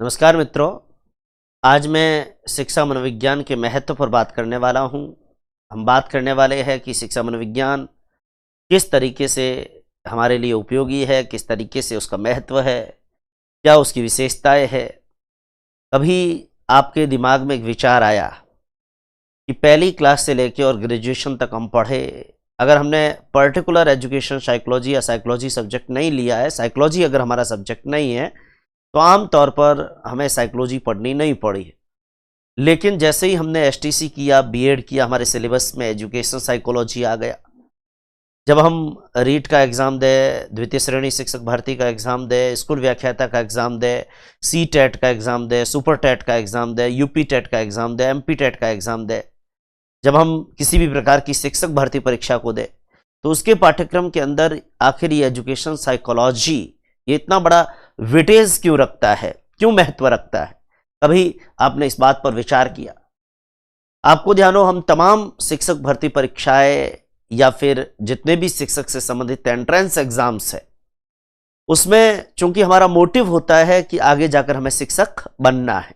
नमस्कार मित्रों। आज मैं शिक्षा मनोविज्ञान के महत्व पर बात करने वाला हूं। हम बात करने वाले हैं कि शिक्षा मनोविज्ञान किस तरीके से हमारे लिए उपयोगी है, किस तरीके से उसका महत्व है, क्या उसकी विशेषताएं है। कभी आपके दिमाग में एक विचार आया कि पहली क्लास से लेकर और ग्रेजुएशन तक हम पढ़े, अगर हमने पर्टिकुलर एजुकेशन साइकोलॉजी या साइकोलॉजी सब्जेक्ट नहीं लिया है, साइकोलॉजी अगर हमारा सब्जेक्ट नहीं है, तो आम तौर पर हमें साइकोलॉजी पढ़नी नहीं पड़ी है। लेकिन जैसे ही हमने एसटीसी किया, बीएड किया, हमारे सिलेबस में एजुकेशन साइकोलॉजी आ गया। जब हम रीट का एग्ज़ाम दे, द्वितीय श्रेणी शिक्षक भर्ती का एग्ज़ाम दे, स्कूल व्याख्याता का एग्ज़ाम दे, सी टेट का एग्ज़ाम दे, सुपर टेट का एग्ज़ाम दे, यूपी टेट का एग्ज़ाम दे, एमपी टेट का एग्ज़ाम दे, जब हम किसी भी प्रकार की शिक्षक भर्ती परीक्षा को दे, तो उसके पाठ्यक्रम के अंदर आखिर ये एजुकेशन साइकोलॉजी ये इतना बड़ा वेटेज क्यों रखता है, क्यों महत्व रखता है? कभी आपने इस बात पर विचार किया? आपको ध्यान हो, हम तमाम शिक्षक भर्ती परीक्षाएं या फिर जितने भी शिक्षक से संबंधित एंट्रेंस एग्जाम्स है, उसमें चूंकि हमारा मोटिव होता है कि आगे जाकर हमें शिक्षक बनना है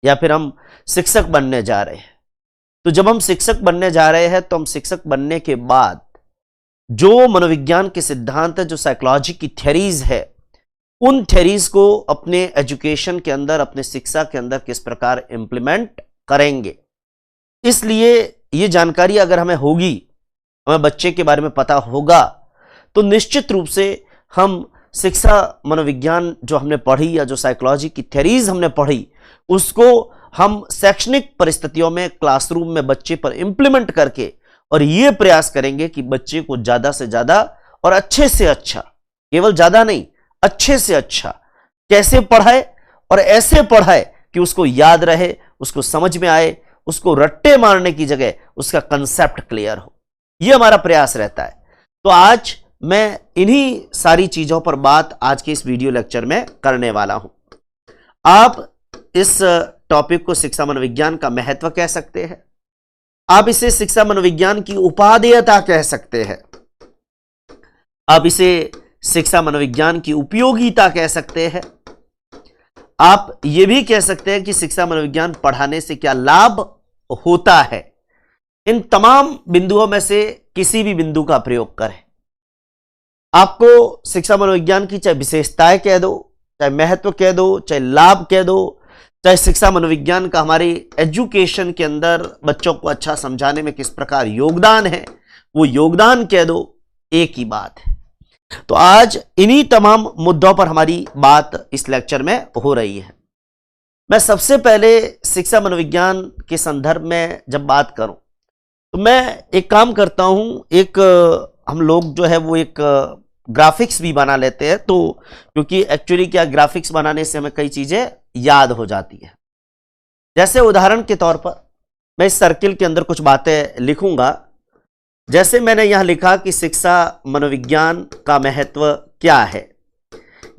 या फिर हम शिक्षक बनने जा रहे हैं। तो जब हम शिक्षक बनने जा रहे हैं, तो हम शिक्षक बनने के बाद जो मनोविज्ञान के सिद्धांत है, जो साइकोलॉजी की थ्योरीज है, उन थ्योरीज को अपने एजुकेशन के अंदर, अपने शिक्षा के अंदर किस प्रकार इंप्लीमेंट करेंगे। इसलिए ये जानकारी अगर हमें होगी, हमें बच्चे के बारे में पता होगा, तो निश्चित रूप से हम शिक्षा मनोविज्ञान जो हमने पढ़ी या जो साइकोलॉजी की थ्योरीज हमने पढ़ी, उसको हम शैक्षणिक परिस्थितियों में, क्लासरूम में बच्चे पर इंप्लीमेंट करके और ये प्रयास करेंगे कि बच्चे को ज्यादा से ज्यादा और अच्छे से अच्छा, केवल ज्यादा नहीं, अच्छे से अच्छा कैसे पढ़ाए और ऐसे पढ़ाए कि उसको याद रहे, उसको समझ में आए, उसको रट्टे मारने की जगह उसका कंसेप्ट क्लियर हो। यह हमारा प्रयास रहता है। तो आज मैं इन्हीं सारी चीजों पर बात आज के इस वीडियो लेक्चर में करने वाला हूं। आप इस टॉपिक को शिक्षा मनोविज्ञान का महत्व कह सकते हैं, आप इसे शिक्षा मनोविज्ञान की उपादेयता कह सकते हैं, आप इसे शिक्षा मनोविज्ञान की उपयोगिता कह सकते हैं, आप यह भी कह सकते हैं कि शिक्षा मनोविज्ञान पढ़ाने से क्या लाभ होता है। इन तमाम बिंदुओं में से किसी भी बिंदु का प्रयोग करें। आपको शिक्षा मनोविज्ञान की चाहे विशेषताएं कह दो, चाहे महत्व कह दो, चाहे लाभ कह दो, चाहे शिक्षा मनोविज्ञान का हमारी एजुकेशन के अंदर बच्चों को अच्छा समझाने में किस प्रकार योगदान है, वो योगदान कह दो, एक ही बात है। तो आज इन्हीं तमाम मुद्दों पर हमारी बात इस लेक्चर में हो रही है। मैं सबसे पहले शिक्षा मनोविज्ञान के संदर्भ में जब बात करूं, तो मैं एक काम करता हूं, एक हम लोग जो है वो एक ग्राफिक्स भी बना लेते हैं, तो क्योंकि एक्चुअली क्या, ग्राफिक्स बनाने से हमें कई चीजें याद हो जाती है। जैसे उदाहरण के तौर पर मैं इस सर्किल के अंदर कुछ बातें लिखूंगा। जैसे मैंने यहां लिखा कि शिक्षा मनोविज्ञान का महत्व क्या है,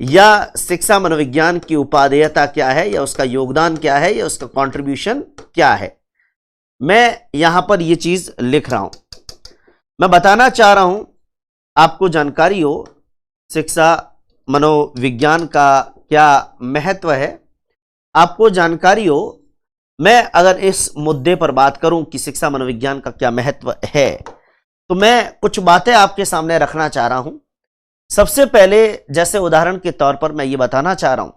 या शिक्षा मनोविज्ञान की उपादेयता क्या है, या उसका योगदान क्या है, या उसका कंट्रीब्यूशन क्या है। मैं यहां पर यह चीज लिख रहा हूं, मैं बताना चाह रहा हूं, आपको जानकारी हो शिक्षा मनोविज्ञान का क्या महत्व है, आपको जानकारी हो। मैं अगर इस मुद्दे पर बात करूं कि शिक्षा मनोविज्ञान का क्या महत्व है, तो मैं कुछ बातें आपके सामने रखना चाह रहा हूं। सबसे पहले, जैसे उदाहरण के तौर पर मैं ये बताना चाह रहा हूं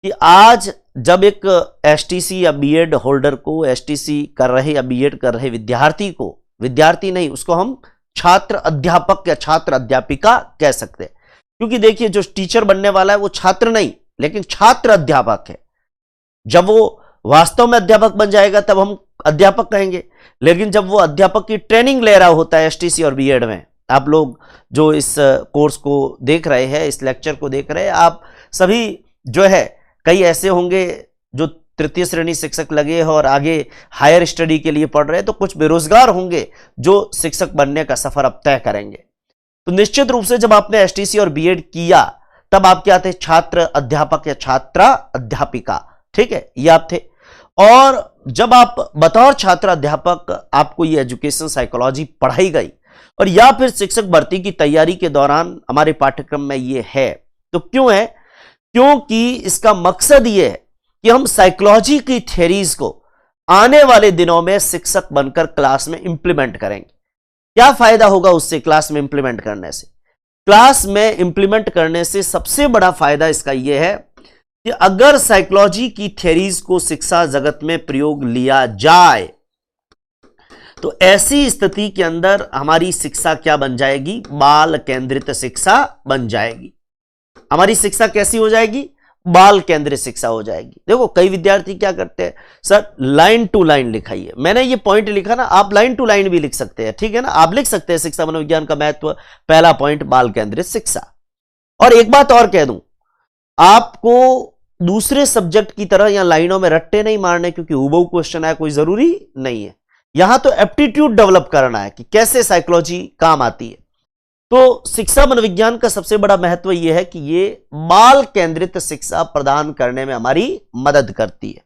कि आज जब एक एसटीसी या बीएड होल्डर को, एसटीसी कर रहे या बीएड कर रहे विद्यार्थी को, विद्यार्थी नहीं, उसको हम छात्र अध्यापक या छात्र अध्यापिका कह सकते हैं, क्योंकि देखिए जो टीचर बनने वाला है वो छात्र नहीं, लेकिन छात्र अध्यापक है। जब वो वास्तव में अध्यापक बन जाएगा तब हम अध्यापक कहेंगे, लेकिन जब वो अध्यापक की ट्रेनिंग ले रहा होता है एसटीसी और बीएड में, आप लोग जो इस कोर्स को देख रहे हैं, इस लेक्चर को देख रहे हैं, आप सभी जो है, कई ऐसे होंगे जो तृतीय श्रेणी शिक्षक लगे हो और आगे हायर स्टडी के लिए पढ़ रहे हैं, तो कुछ बेरोजगार होंगे जो शिक्षक बनने का सफर अब तय करेंगे। तो निश्चित रूप से जब आपने एसटीसी और बीएड किया, तब आप क्या थे, छात्र अध्यापक या छात्रा अध्यापिका, ठीक है, ये आप थे। और जब आप बतौर छात्र अध्यापक आपको ये एजुकेशन साइकोलॉजी पढ़ाई गई, और या फिर शिक्षक भर्ती की तैयारी के दौरान हमारे पाठ्यक्रम में ये है, तो क्यों है, क्योंकि इसका मकसद यह है कि हम साइकोलॉजी की थ्योरीज को आने वाले दिनों में शिक्षक बनकर क्लास में इंप्लीमेंट करेंगे। क्या फायदा होगा उससे क्लास में इंप्लीमेंट करने से? क्लास में इंप्लीमेंट करने से सबसे बड़ा फायदा इसका यह है कि अगर साइकोलॉजी की थ्योरीज को शिक्षा जगत में प्रयोग लिया जाए तो ऐसी स्थिति के अंदर हमारी शिक्षा क्या बन जाएगी? बाल केंद्रित शिक्षा बन जाएगी। हमारी शिक्षा कैसी हो जाएगी? बाल केंद्रित शिक्षा हो जाएगी। देखो कई विद्यार्थी क्या करते हैं, सर लाइन टू लाइन लिखाइए। मैंने ये पॉइंट लिखा ना, आप लाइन टू लाइन भी लिख सकते हैं, ठीक है ना। आप लिख सकते हैं शिक्षा मनोविज्ञान का महत्व, पहला पॉइंट बाल केंद्रित शिक्षा। और एक बात और कह दूं, आपको दूसरे सब्जेक्ट की तरह यहां लाइनों में रट्टे नहीं मारने, क्योंकि हुबहू क्वेश्चन है, कोई जरूरी नहीं है। यहां तो एप्टीट्यूड डेवलप करना है कि कैसे साइकोलॉजी काम आती है। तो शिक्षा मनोविज्ञान का सबसे बड़ा महत्व यह है कि ये बाल केंद्रित शिक्षा प्रदान करने में हमारी मदद करती है।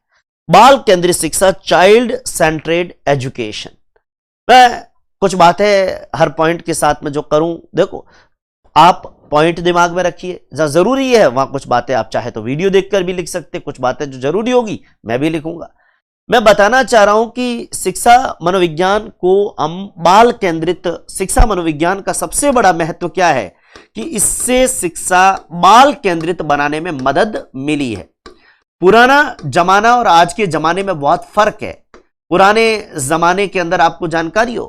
बाल केंद्रित शिक्षा, चाइल्ड सेंट्रेड एजुकेशन। मैं कुछ बातें हर पॉइंट के साथ में जो करूं, देखो आप पॉइंट दिमाग में रखिए, जहां जरूरी है वहां कुछ बातें आप चाहे तो वीडियो देखकर भी लिख सकते, कुछ बातें जो जरूरी होगी मैं भी लिखूंगा। मैं बताना चाह रहा हूं कि शिक्षा मनोविज्ञान को हम बाल केंद्रित शिक्षा मनोविज्ञान का सबसे बड़ा महत्व क्या है कि इससे शिक्षा बाल केंद्रित बनाने में मदद मिली है। पुराना जमाना और आज के जमाने में बहुत फर्क है। पुराने जमाने के अंदर आपको जानकारी हो,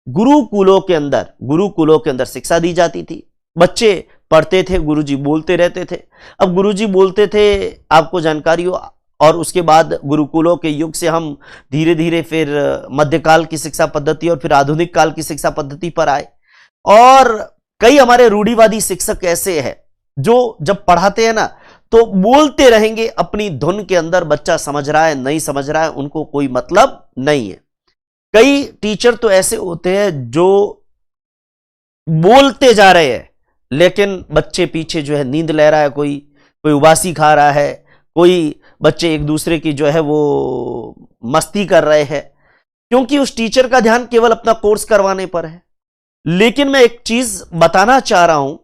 गुरुकुलों के अंदर शिक्षा दी जाती थी। बच्चे पढ़ते थे, गुरुजी बोलते रहते थे। अब गुरुजी बोलते थे, आपको जानकारी हो, और उसके बाद गुरुकुलों के युग से हम धीरे धीरे फिर मध्यकाल की शिक्षा पद्धति और फिर आधुनिक काल की शिक्षा पद्धति पर आए। और कई हमारे रूढ़िवादी शिक्षक ऐसे हैं जो जब पढ़ाते हैं ना तो बोलते रहेंगे अपनी धुन के अंदर, बच्चा समझ रहा है नहीं समझ रहा है उनको कोई मतलब नहीं है। कई टीचर तो ऐसे होते हैं जो बोलते जा रहे हैं लेकिन बच्चे पीछे जो है नींद ले रहा है, कोई उबासी खा रहा है, कोई बच्चे एक दूसरे की जो है वो मस्ती कर रहे हैं, क्योंकि उस टीचर का ध्यान केवल अपना कोर्स करवाने पर है। लेकिन मैं एक चीज बताना चाह रहा हूं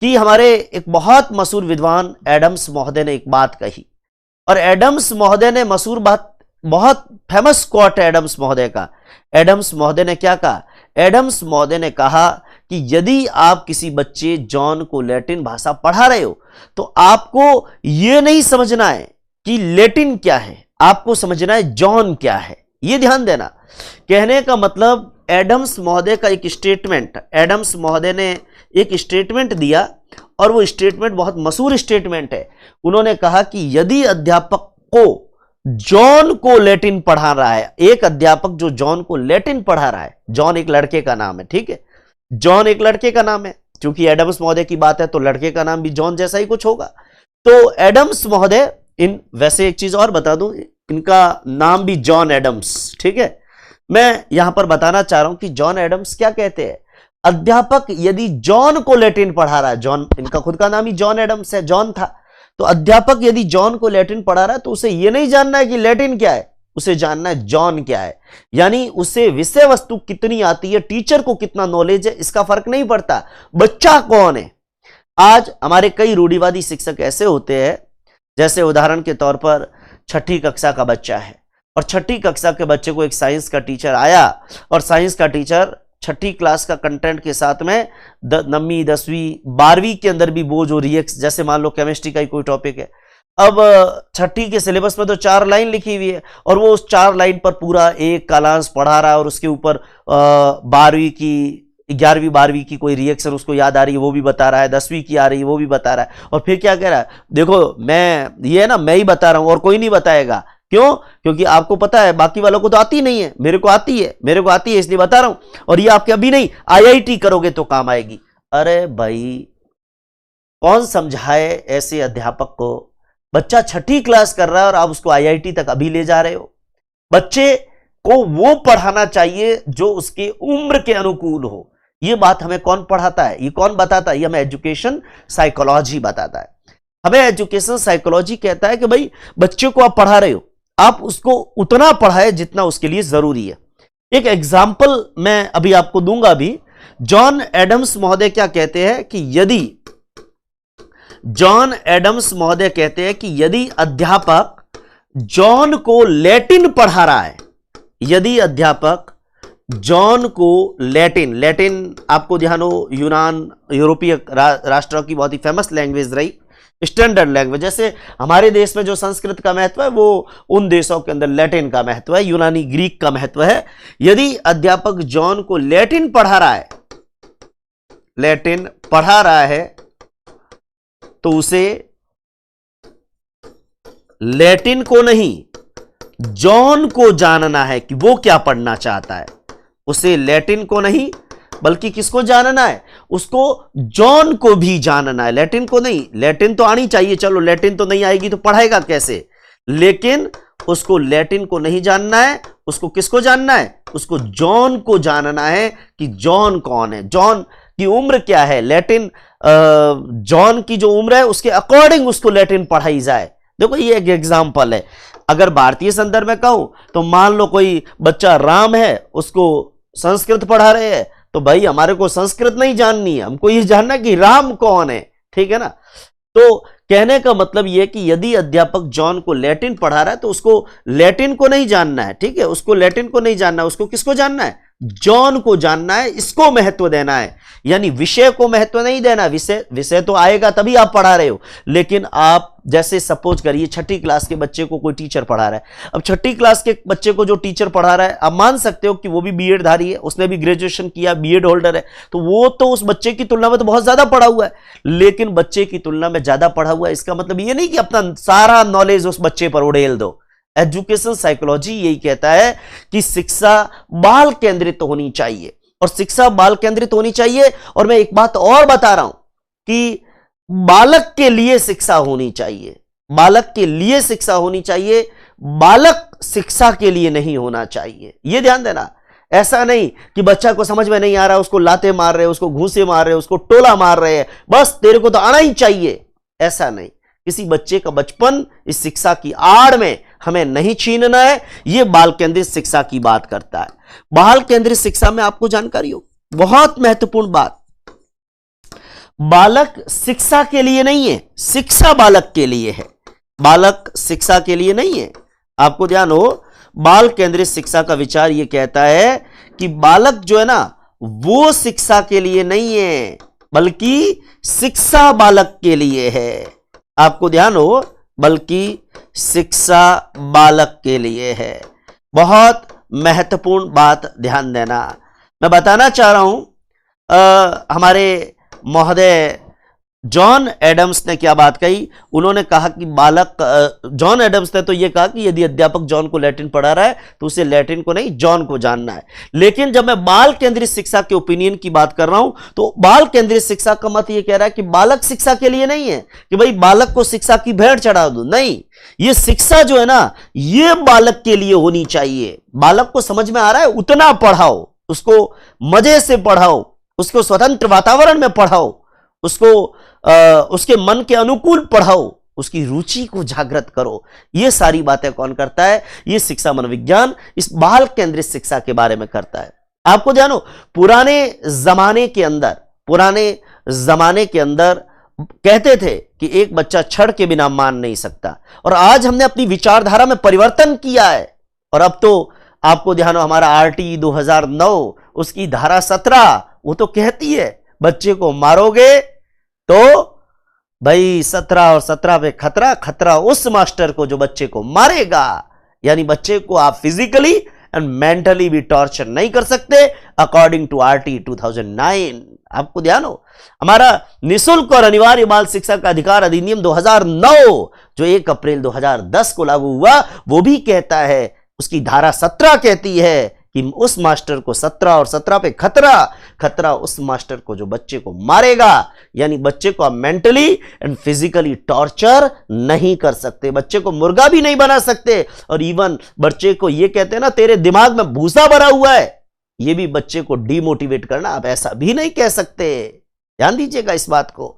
कि हमारे एक बहुत मशहूर विद्वान एडम्स महोदय ने एक बात कही, और एडम्स महोदय ने मशहूर बात, बहुत फेमस कोट है एडम्स महोदय का। एडम्स महोदय ने क्या कहा? एडम्स महोदय ने कहा कि यदि आप किसी बच्चे जॉन को लैटिन भाषा पढ़ा रहे हो तो आपको यह नहीं समझना है कि लैटिन क्या है, आपको समझना है जॉन क्या है। यह ध्यान देना। कहने का मतलब एडम्स महोदय का एक स्टेटमेंट, एडम्स महोदय ने एक स्टेटमेंट दिया और वो स्टेटमेंट बहुत मशहूर स्टेटमेंट है। उन्होंने कहा कि यदि अध्यापक को जॉन को लैटिन पढ़ा रहा है, एक अध्यापक जो जॉन को लैटिन पढ़ा रहा है, जॉन एक लड़के का नाम है, ठीक है, जॉन एक लड़के का नाम है, क्योंकि एडम्स महोदय की बात है तो लड़के का नाम भी जॉन जैसा ही कुछ होगा। तो एडम्स महोदय, वैसे एक चीज और बता दूं, इनका नाम भी जॉन एडम्स, ठीक है। मैं यहां पर बताना चाह रहा हूं कि जॉन एडम्स क्या कहते हैं, अध्यापक यदि जॉन को लैटिन पढ़ा रहा है, जॉन इनका खुद का नाम ही जॉन एडम्स है, जॉन था, तो अध्यापक यदि जॉन को लैटिन पढ़ा रहा है तो उसे यह नहीं जानना है कि लैटिन क्या है, उसे जानना है जॉन क्या है। यानी उसे विषय वस्तु कितनी आती है, टीचर को कितना नॉलेज है, इसका फर्क नहीं पड़ता, बच्चा कौन है। आज हमारे कई रूढ़िवादी शिक्षक ऐसे होते हैं, जैसे उदाहरण के तौर पर छठी कक्षा का बच्चा है और छठी कक्षा के बच्चे को एक साइंस का टीचर आया और साइंस का टीचर छठी क्लास का कंटेंट के साथ में 9वीं 10वीं 12वीं के अंदर भी वो जो रिएक्ट, जैसे मान लो केमिस्ट्री का ही कोई टॉपिक है, अब छठी के सिलेबस में तो 4 लाइन लिखी हुई है और वो उस 4 लाइन पर पूरा एक कालांश पढ़ा रहा है और उसके ऊपर 12वीं की 11वीं 12वीं की कोई रिएक्शन उसको याद आ रही है वो भी बता रहा है, 10वीं की आ रही है वो भी बता रहा है, और फिर क्या कह रहा है, देखो मैं ये है ना मैं ही बता रहा हूं और कोई नहीं बताएगा। क्यों? क्योंकि आपको पता है बाकी वालों को तो आती नहीं है, मेरे को आती है इसलिए बता रहा हूं, और ये आपके अभी नहीं IIT करोगे तो काम आएगी। अरे भाई कौन समझाए ऐसे अध्यापक को, बच्चा छठी क्लास कर रहा है और आप उसको IIT तक अभी ले जा रहे हो। बच्चे को वो पढ़ाना चाहिए जो उसके उम्र के अनुकूल हो। ये बात हमें कौन पढ़ाता है, ये कौन बताता है, ये हमें एजुकेशन साइकोलॉजी बताता है। हमें एजुकेशन साइकोलॉजी कहता है कि भाई बच्चे को आप पढ़ा रहे हो, आप उसको उतना पढ़ाए जितना उसके लिए जरूरी है। एक एग्जाम्पल मैं अभी आपको दूंगा। अभी जॉन एडम्स महोदय क्या कहते हैं कि यदि जॉन एडम्स महोदय कहते हैं कि यदि अध्यापक जॉन को लैटिन पढ़ा रहा है, यदि अध्यापक जॉन को लैटिन आपको ध्यान हो, यूनान यूरोपीय राष्ट्रों की बहुत ही फेमस लैंग्वेज रही, स्टैंडर्ड लैंग्वेज। जैसे हमारे देश में जो संस्कृत का महत्व है वो उन देशों के अंदर लैटिन का महत्व है, यूनानी ग्रीक का महत्व है। यदि अध्यापक जॉन को लैटिन पढ़ा रहा है, लैटिन पढ़ा रहा है, तो उसे लैटिन को नहीं जॉन को जानना है कि वो क्या पढ़ना चाहता है। उसे लैटिन को नहीं बल्कि किसको जानना है, उसको जॉन को भी जानना है, लैटिन को नहीं। लैटिन तो आनी चाहिए, चलो लैटिन तो नहीं आएगी तो पढ़ाएगा कैसे, लेकिन उसको लैटिन को नहीं जानना है, उसको किसको जानना है, उसको जॉन को जानना है कि जॉन कौन है, जॉन की उम्र क्या है। लैटिन जॉन की जो उम्र है उसके अकॉर्डिंग उसको लैटिन पढ़ाई जाए। देखो ये एक एग्जाम्पल है। अगर भारतीय संदर्भ में कहूं तो मान लो कोई बच्चा राम है, उसको संस्कृत पढ़ा रहे हैं, तो भाई हमारे को संस्कृत नहीं जाननी है, हमको ये जानना कि राम कौन है, ठीक है ना। तो कहने का मतलब यह कि यदि अध्यापक जॉन को लैटिन पढ़ा रहा है तो उसको लैटिन को नहीं जानना है, ठीक है, उसको लैटिन को नहीं जानना है, उसको किसको जानना है, जॉन को जानना है, इसको महत्व देना है। यानी विषय को महत्व नहीं देना, विषय तो आएगा तभी आप पढ़ा रहे हो, लेकिन आप जैसे सपोज करिए छठी क्लास के बच्चे को कोई टीचर पढ़ा रहा है। अब छठी क्लास के बच्चे को जो टीचर पढ़ा रहा है, आप मान सकते हो कि वो भी बीएड धारी है, उसने भी ग्रेजुएशन किया, बीएड होल्डर है, तो वो तो उस बच्चे की तुलना में तो बहुत ज्यादा पढ़ा हुआ है। लेकिन बच्चे की तुलना में ज्यादा पढ़ा हुआ है, इसका मतलब ये नहीं कि अपना सारा नॉलेज उस बच्चे पर उड़ेल दो। एजुकेशन साइकोलॉजी यही कहता है कि शिक्षा बाल केंद्रित होनी चाहिए, और शिक्षा बाल केंद्रित होनी चाहिए। और मैं एक बात और बता रहा हूं कि बालक के लिए शिक्षा होनी चाहिए, बालक के लिए शिक्षा होनी चाहिए, बालक शिक्षा के लिए नहीं होना चाहिए। यह ध्यान देना। ऐसा नहीं कि बच्चा को समझ में नहीं आ रहा, उसको लाते मार रहे, उसको घूंसे मार रहे, उसको टोला मार रहे हैं, बस तेरे को तो आना ही चाहिए, ऐसा नहीं। किसी बच्चे का बचपन इस शिक्षा की आड़ में हमें नहीं छीनना है। यह बाल केंद्रित शिक्षा की बात करता है। बाल केंद्रित शिक्षा में आपको जानकारी हो, बहुत महत्वपूर्ण बात, बालक शिक्षा के लिए नहीं है, शिक्षा बालक के लिए है, बालक शिक्षा के लिए नहीं है। आपको ध्यान हो, बाल केंद्रित शिक्षा का विचार यह कहता है कि बालक जो है ना वो शिक्षा के लिए नहीं है, बल्कि शिक्षा बालक के लिए है। आपको ध्यान हो, बल्कि शिक्षा बालक के लिए है। बहुत महत्वपूर्ण बात ध्यान देना। मैं बताना चाह रहा हूं हमारे महोदय जॉन एडम्स ने क्या बात कही। उन्होंने कहा कि बालक, जॉन एडम्स ने तो यह कहा कि यदि अध्यापक जॉन को लैटिन पढ़ा रहा है तो उसे लैटिन को नहीं जॉन को जानना है। लेकिन जब मैं बाल केंद्रित शिक्षा के ओपिनियन की बात कर रहा हूं तो बाल केंद्रित शिक्षा का मत यह कह रहा है कि बालक शिक्षा के लिए नहीं है कि भाई बालक को शिक्षा की भेंट चढ़ा दो, नहीं। यह शिक्षा जो है ना यह बालक के लिए होनी चाहिए। बालक को समझ में आ रहा है उतना पढ़ाओ, उसको मजे से पढ़ाओ, उसको स्वतंत्र वातावरण में पढ़ाओ, उसको उसके मन के अनुकूल पढ़ाओ, उसकी रुचि को जागृत करो। ये सारी बातें कौन करता है? ये शिक्षा मनोविज्ञान इस बाल केंद्रित शिक्षा के बारे में करता है। आपको ध्यान हो, पुराने जमाने के अंदर कहते थे कि एक बच्चा छड़ के बिना मान नहीं सकता, और आज हमने अपनी विचारधारा में परिवर्तन किया है। और अब तो आपको ध्यान हो, हमारा आरटी 2009 उसकी धारा 17 वो तो कहती है बच्चे को मारोगे तो भाई 17 और 17 पे खतरा, खतरा उस मास्टर को जो बच्चे को मारेगा। यानी बच्चे को आप फिजिकली एंड मेंटली भी टॉर्चर नहीं कर सकते अकॉर्डिंग टू आरटी 2009। आपको ध्यान हो, हमारा निःशुल्क और अनिवार्य बाल शिक्षा का अधिकार अधिनियम 2009 जो 1 अप्रैल 2010 को लागू हुआ, वो भी कहता है, उसकी धारा 17 कहती है कि उस मास्टर को 17 और 17 पे खतरा, खतरा उस मास्टर को जो बच्चे को मारेगा। यानी बच्चे को आप मेंटली एंड फिजिकली टॉर्चर नहीं कर सकते, बच्चे को मुर्गा भी नहीं बना सकते, और इवन बच्चे को ये कहते हैं ना तेरे दिमाग में भूसा भरा हुआ है, ये भी बच्चे को डिमोटिवेट करना आप ऐसा भी नहीं कह सकते। ध्यान दीजिएगा इस बात को।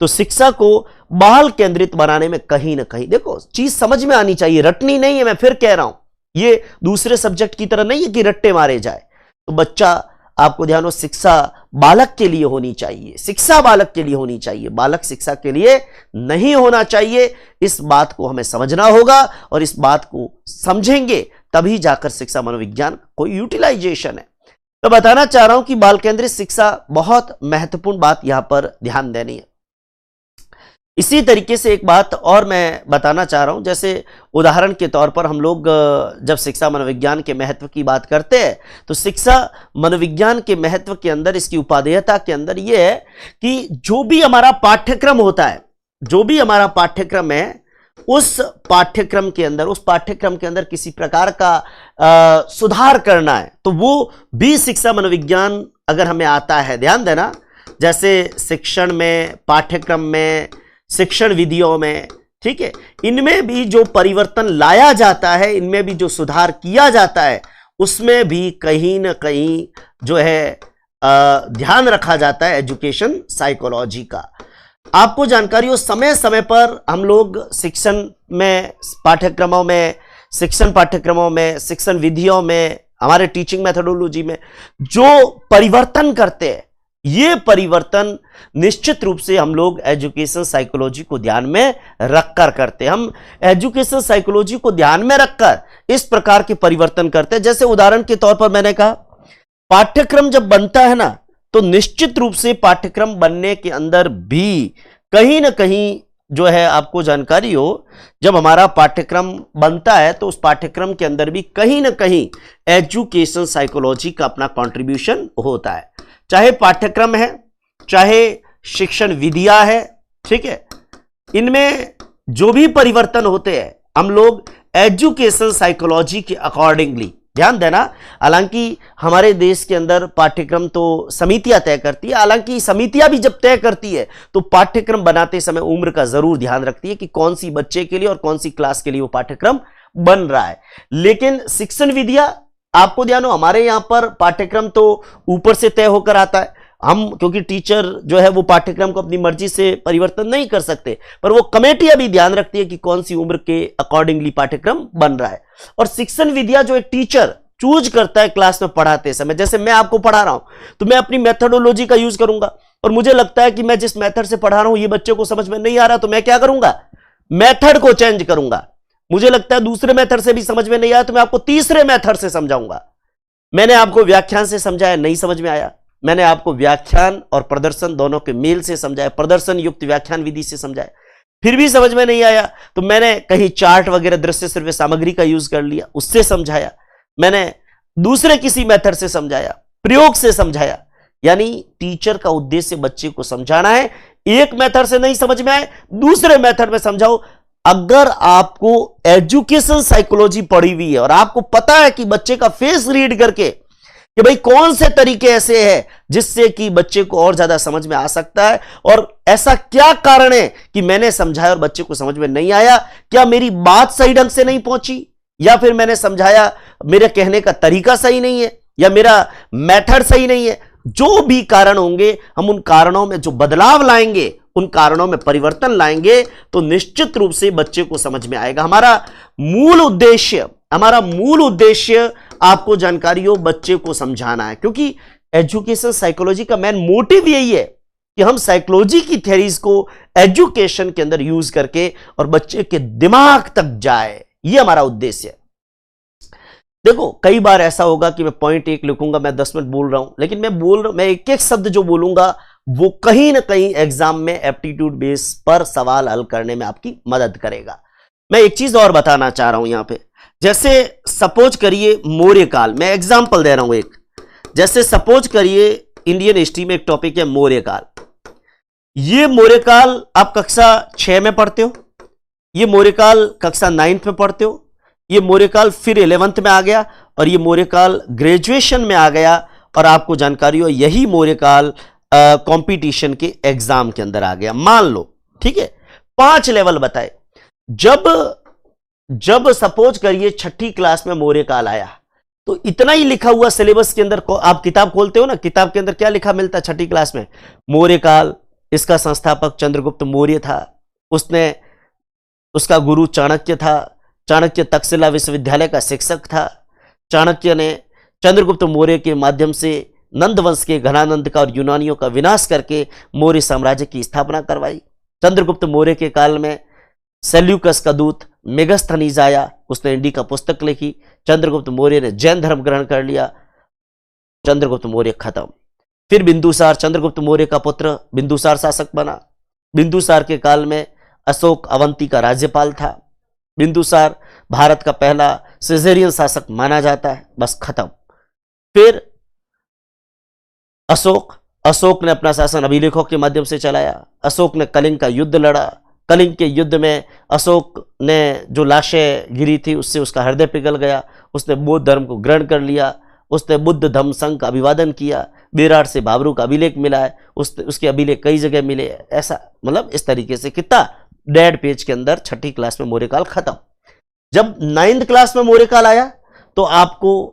तो शिक्षा को बाल केंद्रित बनाने में कहीं ना कहीं देखो चीज समझ में आनी चाहिए, रटनी नहीं है। मैं फिर कह रहा हूं, ये दूसरे सब्जेक्ट की तरह नहीं है कि रट्टे मारे जाए। तो बच्चा आपको ध्यान हो, शिक्षा बालक के लिए होनी चाहिए, शिक्षा बालक के लिए होनी चाहिए, बालक शिक्षा के लिए नहीं होना चाहिए। इस बात को हमें समझना होगा और इस बात को समझेंगे तभी जाकर शिक्षा मनोविज्ञान कोई यूटिलाइजेशन है। तो बताना चाह रहा हूं कि बाल केंद्रित शिक्षा बहुत महत्वपूर्ण बात यहां पर ध्यान देनी है। इसी तरीके से एक बात और मैं बताना चाह रहा हूं, जैसे उदाहरण के तौर पर हम लोग जब शिक्षा मनोविज्ञान के महत्व की बात करते हैं तो शिक्षा मनोविज्ञान के महत्व के अंदर, इसकी उपादेयता के अंदर यह है कि जो भी हमारा पाठ्यक्रम होता है, जो भी हमारा पाठ्यक्रम है, उस पाठ्यक्रम के अंदर किसी प्रकार का सुधार करना है तो वो भी शिक्षा मनोविज्ञान अगर हमें आता है, ध्यान देना, जैसे शिक्षण में, पाठ्यक्रम में, शिक्षण विधियों में, ठीक है, इनमें भी जो परिवर्तन लाया जाता है, इनमें भी जो सुधार किया जाता है, उसमें भी कहीं ना कहीं जो है ध्यान रखा जाता है एजुकेशन साइकोलॉजी का। आपको जानकारी हो, समय समय पर हम लोग शिक्षण में, पाठ्यक्रमों में, शिक्षण पाठ्यक्रमों में, शिक्षण विधियों में, हमारे टीचिंग मेथोडोलॉजी में जो परिवर्तन करते हैं, ये परिवर्तन निश्चित रूप से हम लोग एजुकेशन साइकोलॉजी को ध्यान में रखकर करते हैं। हम एजुकेशन साइकोलॉजी को ध्यान में रखकर इस प्रकार के परिवर्तन करते हैं। जैसे उदाहरण के तौर पर मैंने कहा, पाठ्यक्रम जब बनता है ना, तो निश्चित रूप से पाठ्यक्रम बनने के अंदर भी कहीं ना कहीं जो है, आपको जानकारी हो, जब हमारा पाठ्यक्रम बनता है तो उस पाठ्यक्रम के अंदर भी कहीं ना कहीं एजुकेशन साइकोलॉजी का अपना कंट्रीब्यूशन होता है। चाहे पाठ्यक्रम है, चाहे शिक्षण विधियां है, ठीक है, इनमें जो भी परिवर्तन होते हैं हम लोग एजुकेशन साइकोलॉजी के अकॉर्डिंगली, ध्यान देना, हालांकि हमारे देश के अंदर पाठ्यक्रम तो समितियां तय करती है, हालांकि समितियां भी जब तय करती है तो पाठ्यक्रम बनाते समय उम्र का जरूर ध्यान रखती है कि कौन सी बच्चे के लिए और कौन सी क्लास के लिए वो पाठ्यक्रम बन रहा है। लेकिन शिक्षण विधियां, आपको ध्यान हो, हमारे यहां पर पाठ्यक्रम तो ऊपर से तय होकर आता है। हम, क्योंकि टीचर जो है वो पाठ्यक्रम को अपनी मर्जी से परिवर्तन नहीं कर सकते, पर वो कमेटियां भी ध्यान रखती है कि कौन सी उम्र के अकॉर्डिंगली पाठ्यक्रम बन रहा है। और शिक्षण विधियां जो एक टीचर चूज करता है क्लास में पढ़ाते समय, जैसे मैं आपको पढ़ा रहा हूं तो मैं अपनी मेथोडोलॉजी का यूज करूंगा और मुझे लगता है कि मैं जिस मेथड से पढ़ा रहा हूं ये बच्चे को समझ में नहीं आ रहा, तो मैं क्या करूंगा, मेथड को चेंज करूंगा। मुझे लगता है दूसरे मेथड से भी समझ में नहीं आया तो मैं आपको तीसरे मेथड से समझाऊंगा। मैंने आपको व्याख्यान से समझाया, नहीं समझ में आया, मैंने आपको व्याख्यान और प्रदर्शन दोनों के मेल से समझाया, प्रदर्शन युक्त व्याख्यान विधि से समझाया, फिर भी समझ में नहीं आया तो मैंने कहीं चार्ट वगैरह, दृश्य श्रव्य सामग्री का यूज कर लिया, उससे समझाया, मैंने दूसरे किसी मेथड से समझाया, प्रयोग से समझाया। यानी टीचर का उद्देश्य बच्चे को समझाना है, एक मेथड से नहीं समझ में आए दूसरे मेथड में समझाओ। अगर आपको एजुकेशन साइकोलॉजी पढ़ी हुई है और आपको पता है कि बच्चे का फेस रीड करके कि भाई कौन से तरीके ऐसे हैं जिससे कि बच्चे को और ज्यादा समझ में आ सकता है, और ऐसा क्या कारण है कि मैंने समझाया और बच्चे को समझ में नहीं आया, क्या मेरी बात सही ढंग से नहीं पहुंची, या फिर मैंने समझाया मेरे कहने का तरीका सही नहीं है, या मेरा मेथड सही नहीं है, जो भी कारण होंगे हम उन कारणों में जो बदलाव लाएंगे, उन कारणों में परिवर्तन लाएंगे तो निश्चित रूप से बच्चे को समझ में आएगा। हमारा मूल उद्देश्य आपको जानकारी हो, बच्चे को समझाना है, क्योंकि एजुकेशन साइकोलॉजी का मेन मोटिव यही है कि हम साइकोलॉजी की थ्योरीज को एजुकेशन के अंदर यूज करके और बच्चे के दिमाग तक जाए, ये हमारा उद्देश्य है। देखो, कई बार ऐसा होगा कि मैं पॉइंट 1 लिखूंगा, मैं 10 मिनट बोल रहा हूं, लेकिन मैं एक एक शब्द जो बोलूंगा वो कहीं ना कहीं एग्जाम में एप्टीट्यूड बेस पर सवाल हल करने में आपकी मदद करेगा। मैं एक चीज और बताना चाह रहा हूं यहां पे, जैसे सपोज करिए मौर्य काल, मैं एग्जांपल दे रहा हूं एक, जैसे सपोज करिए इंडियन हिस्ट्री में एक टॉपिक है मौर्य काल। ये मौर्य काल आप कक्षा 6 में पढ़ते हो, ये मौर्य काल कक्षा 9th में पढ़ते हो, ये मौर्य काल फिर 11th में आ गया, और ये मौर्य काल ग्रेजुएशन में आ गया, और आपको जानकारी हो यही मौर्य काल कंपटीशन के एग्जाम के अंदर आ गया। मान लो, ठीक है, 5 लेवल बताए। जब सपोज करिए 6ठी क्लास में मौर्य काल आया तो इतना ही लिखा हुआ सिलेबस के अंदर, आप किताब खोलते हो ना, किताब के अंदर क्या लिखा मिलता है 6ठी क्लास में, मौर्य काल, इसका संस्थापक चंद्रगुप्त मौर्य था, उसका गुरु चाणक्य था, चाणक्य तक्षशिला विश्वविद्यालय का शिक्षक था, चाणक्य ने चंद्रगुप्त मौर्य के माध्यम से नंद वंश के घनानंद का और यूनानियों का विनाश करके मौर्य साम्राज्य की स्थापना करवाई। चंद्रगुप्त मौर्य के काल में सेल्यूकस का दूत मेगस्थनीज आया, उसने इंडिका पुस्तक लिखी। चंद्रगुप्त मौर्य ने जैन धर्म ग्रहण कर लिया। चंद्रगुप्त मौर्य खत्म। फिर बिंदुसार, चंद्रगुप्त मौर्य का पुत्र बिंदुसार शासक बना। बिंदुसार के काल में अशोक अवंती का राज्यपाल था। बिंदुसार भारत का पहला सिजेरियन शासक माना जाता है। बस खत्म। फिर अशोक ने अपना शासन अभिलेखों के माध्यम से चलाया। अशोक ने कलिंग का युद्ध लड़ा। कलिंग के युद्ध में अशोक ने जो लाशें गिरी थी उससे उसका हृदय पिघल गया। उसने बौद्ध धर्म को ग्रहण कर लिया। उसने बुद्ध धम्म संघ का अभिवादन किया। बेरार से बाबरू का अभिलेख मिला है, उसके अभिलेख कई जगह मिले। ऐसा मतलब इस तरीके से कितना डेढ़ पेज के अंदर छठी क्लास में मौर्यकाल खत्म। जब 9th क्लास में मौर्यकाल आया तो आपको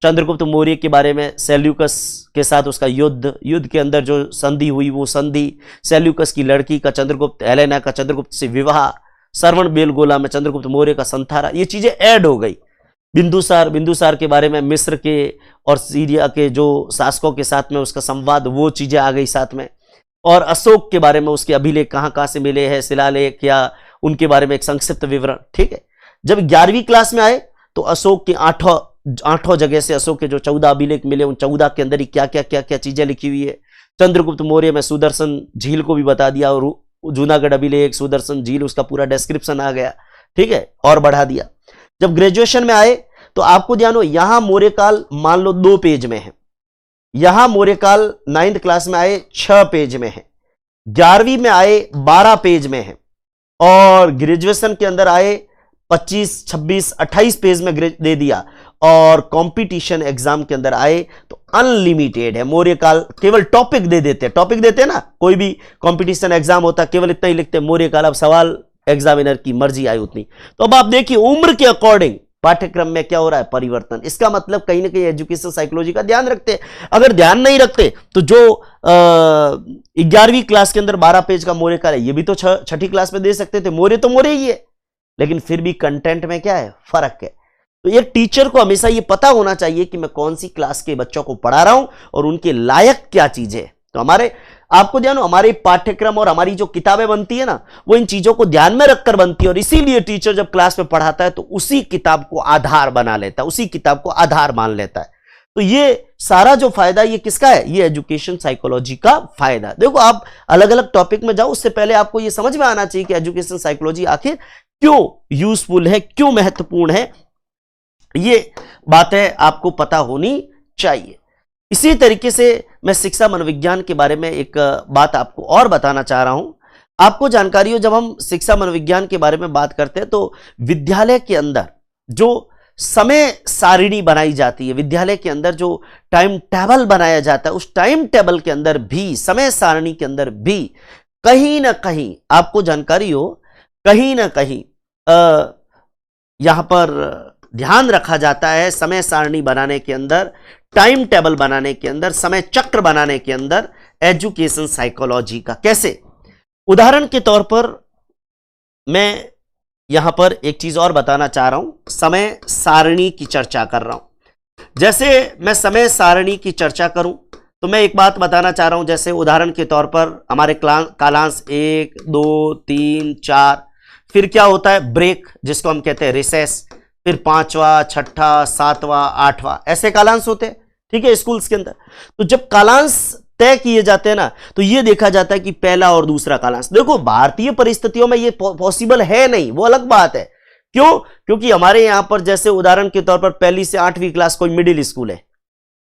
चंद्रगुप्त मौर्य के बारे में, सेल्यूकस के साथ उसका युद्ध के अंदर जो संधि हुई वो संधि, सेल्यूकस की लड़की का चंद्रगुप्त, हेलेना का चंद्रगुप्त से विवाह, श्रवण बेलगोला में चंद्रगुप्त मौर्य का संथारा, ये चीजें ऐड हो गई। बिंदुसार के बारे में मिस्र के और सीरिया के जो शासकों के साथ में उसका संवाद, वो चीजें आ गई साथ में। और अशोक के बारे में उसके अभिलेख कहां कहां से मिले हैं, शिलालेख या उनके बारे में एक संक्षिप्त विवरण। ठीक है। जब 11वीं क्लास में आए तो अशोक के आठों जगह से अशोक के जो 14 अभिलेख मिले, उन 14 के अंदर ही क्या क्या चीजें लिखी हुई है। चंद्रगुप्त मौर्य में सुदर्शन झील को भी बता दिया, और जूनागढ़ अभिलेख, सुदर्शन झील, उसका पूरा डिस्क्रिप्शन आ गया। ठीक है, और बढ़ा दिया। जब ग्रेजुएशन में आए तो आपको ध्यान हो, यहां मौर्यकाल मान लो 2 पेज में है, यहां मौर्यकाल 9th क्लास में आए 6 पेज में है, 11वीं में आए 12 पेज में है, और ग्रेजुएशन के अंदर आए 25, 26, 28 पेज में दे दिया, और कंपटीशन एग्जाम के अंदर आए तो अनलिमिटेड है मौर्यकाल। केवल टॉपिक देते हैं ना, कोई भी कंपटीशन एग्जाम होता केवल इतना ही लिखते मौर्यकाल। अब सवाल एग्जामिनर की मर्जी आई उतनी। तो अब आप देखिए उम्र के अकॉर्डिंग पाठ्यक्रम में क्या हो रहा है, परिवर्तन। इसका मतलब कहीं ना कहीं एजुकेशन साइकोलॉजी का ध्यान रखते हैं। अगर ध्यान नहीं रखते तो जो 11वीं क्लास के अंदर 12 पेज का मौर्यकाल है, ये भी तो छठी क्लास में दे सकते थे। मौर्य तो मौर्य ही है, लेकिन फिर भी कंटेंट में क्या है, फर्क है। तो एक टीचर को हमेशा ये पता होना चाहिए कि मैं कौन सी क्लास के बच्चों को पढ़ा रहा हूं और उनके लायक क्या चीजें। तो आपको ध्यान हो, हमारे पाठ्यक्रम और हमारी जो किताबें बनती है ना, वो इन चीजों को ध्यान में रखकर बनती है। और इसीलिए टीचर जब क्लास में पढ़ाता है तो उसी किताब को आधार बना लेता है, उसी किताब को आधार मान लेता है। तो ये सारा जो फायदा ये किसका है, ये एजुकेशन साइकोलॉजी का फायदा। देखो आप अलग अलग टॉपिक में जाओ, उससे पहले आपको ये समझ में आना चाहिए कि एजुकेशन साइकोलॉजी आखिर क्यों यूजफुल है, क्यों महत्वपूर्ण है। ये बातें आपको पता होनी चाहिए। इसी तरीके से मैं शिक्षा मनोविज्ञान के बारे में एक बात आपको और बताना चाह रहा हूं। आपको जानकारी हो, जब हम शिक्षा मनोविज्ञान के बारे में बात करते हैं तो विद्यालय के अंदर जो समय सारिणी बनाई जाती है, विद्यालय के अंदर जो टाइम टेबल बनाया जाता है, उस टाइम टेबल के अंदर भी, समय सारणी के अंदर भी कहीं ना कहीं आपको जानकारी हो, कहीं ना कहीं यहां पर ध्यान रखा जाता है समय सारणी बनाने के अंदर, टाइम टेबल बनाने के अंदर, समय चक्र बनाने के अंदर एजुकेशन साइकोलॉजी का। कैसे? उदाहरण के तौर पर मैं यहां पर एक चीज और बताना चाह रहा हूं, समय सारणी की चर्चा कर रहा हूं। जैसे मैं समय सारणी की चर्चा करूं तो मैं एक बात बताना चाह रहा हूं। जैसे उदाहरण के तौर पर हमारे कालांश 1, 2, 3, 4, फिर क्या होता है ब्रेक, जिसको हम कहते हैं रिसेस, फिर 5वां, 6ठा, 7वां, 8वां, ऐसे कालांश होते हैं। ठीक है, स्कूल्स के अंदर। तो जब कालांश तय किए जाते हैं ना, तो ये देखा जाता है कि पहला और दूसरा कालांश। देखो भारतीय परिस्थितियों में ये पॉसिबल है नहीं, वो अलग बात है। क्यों? क्योंकि हमारे यहां पर जैसे उदाहरण के तौर पर 1ली से 8वीं क्लास कोई मिडिल स्कूल है।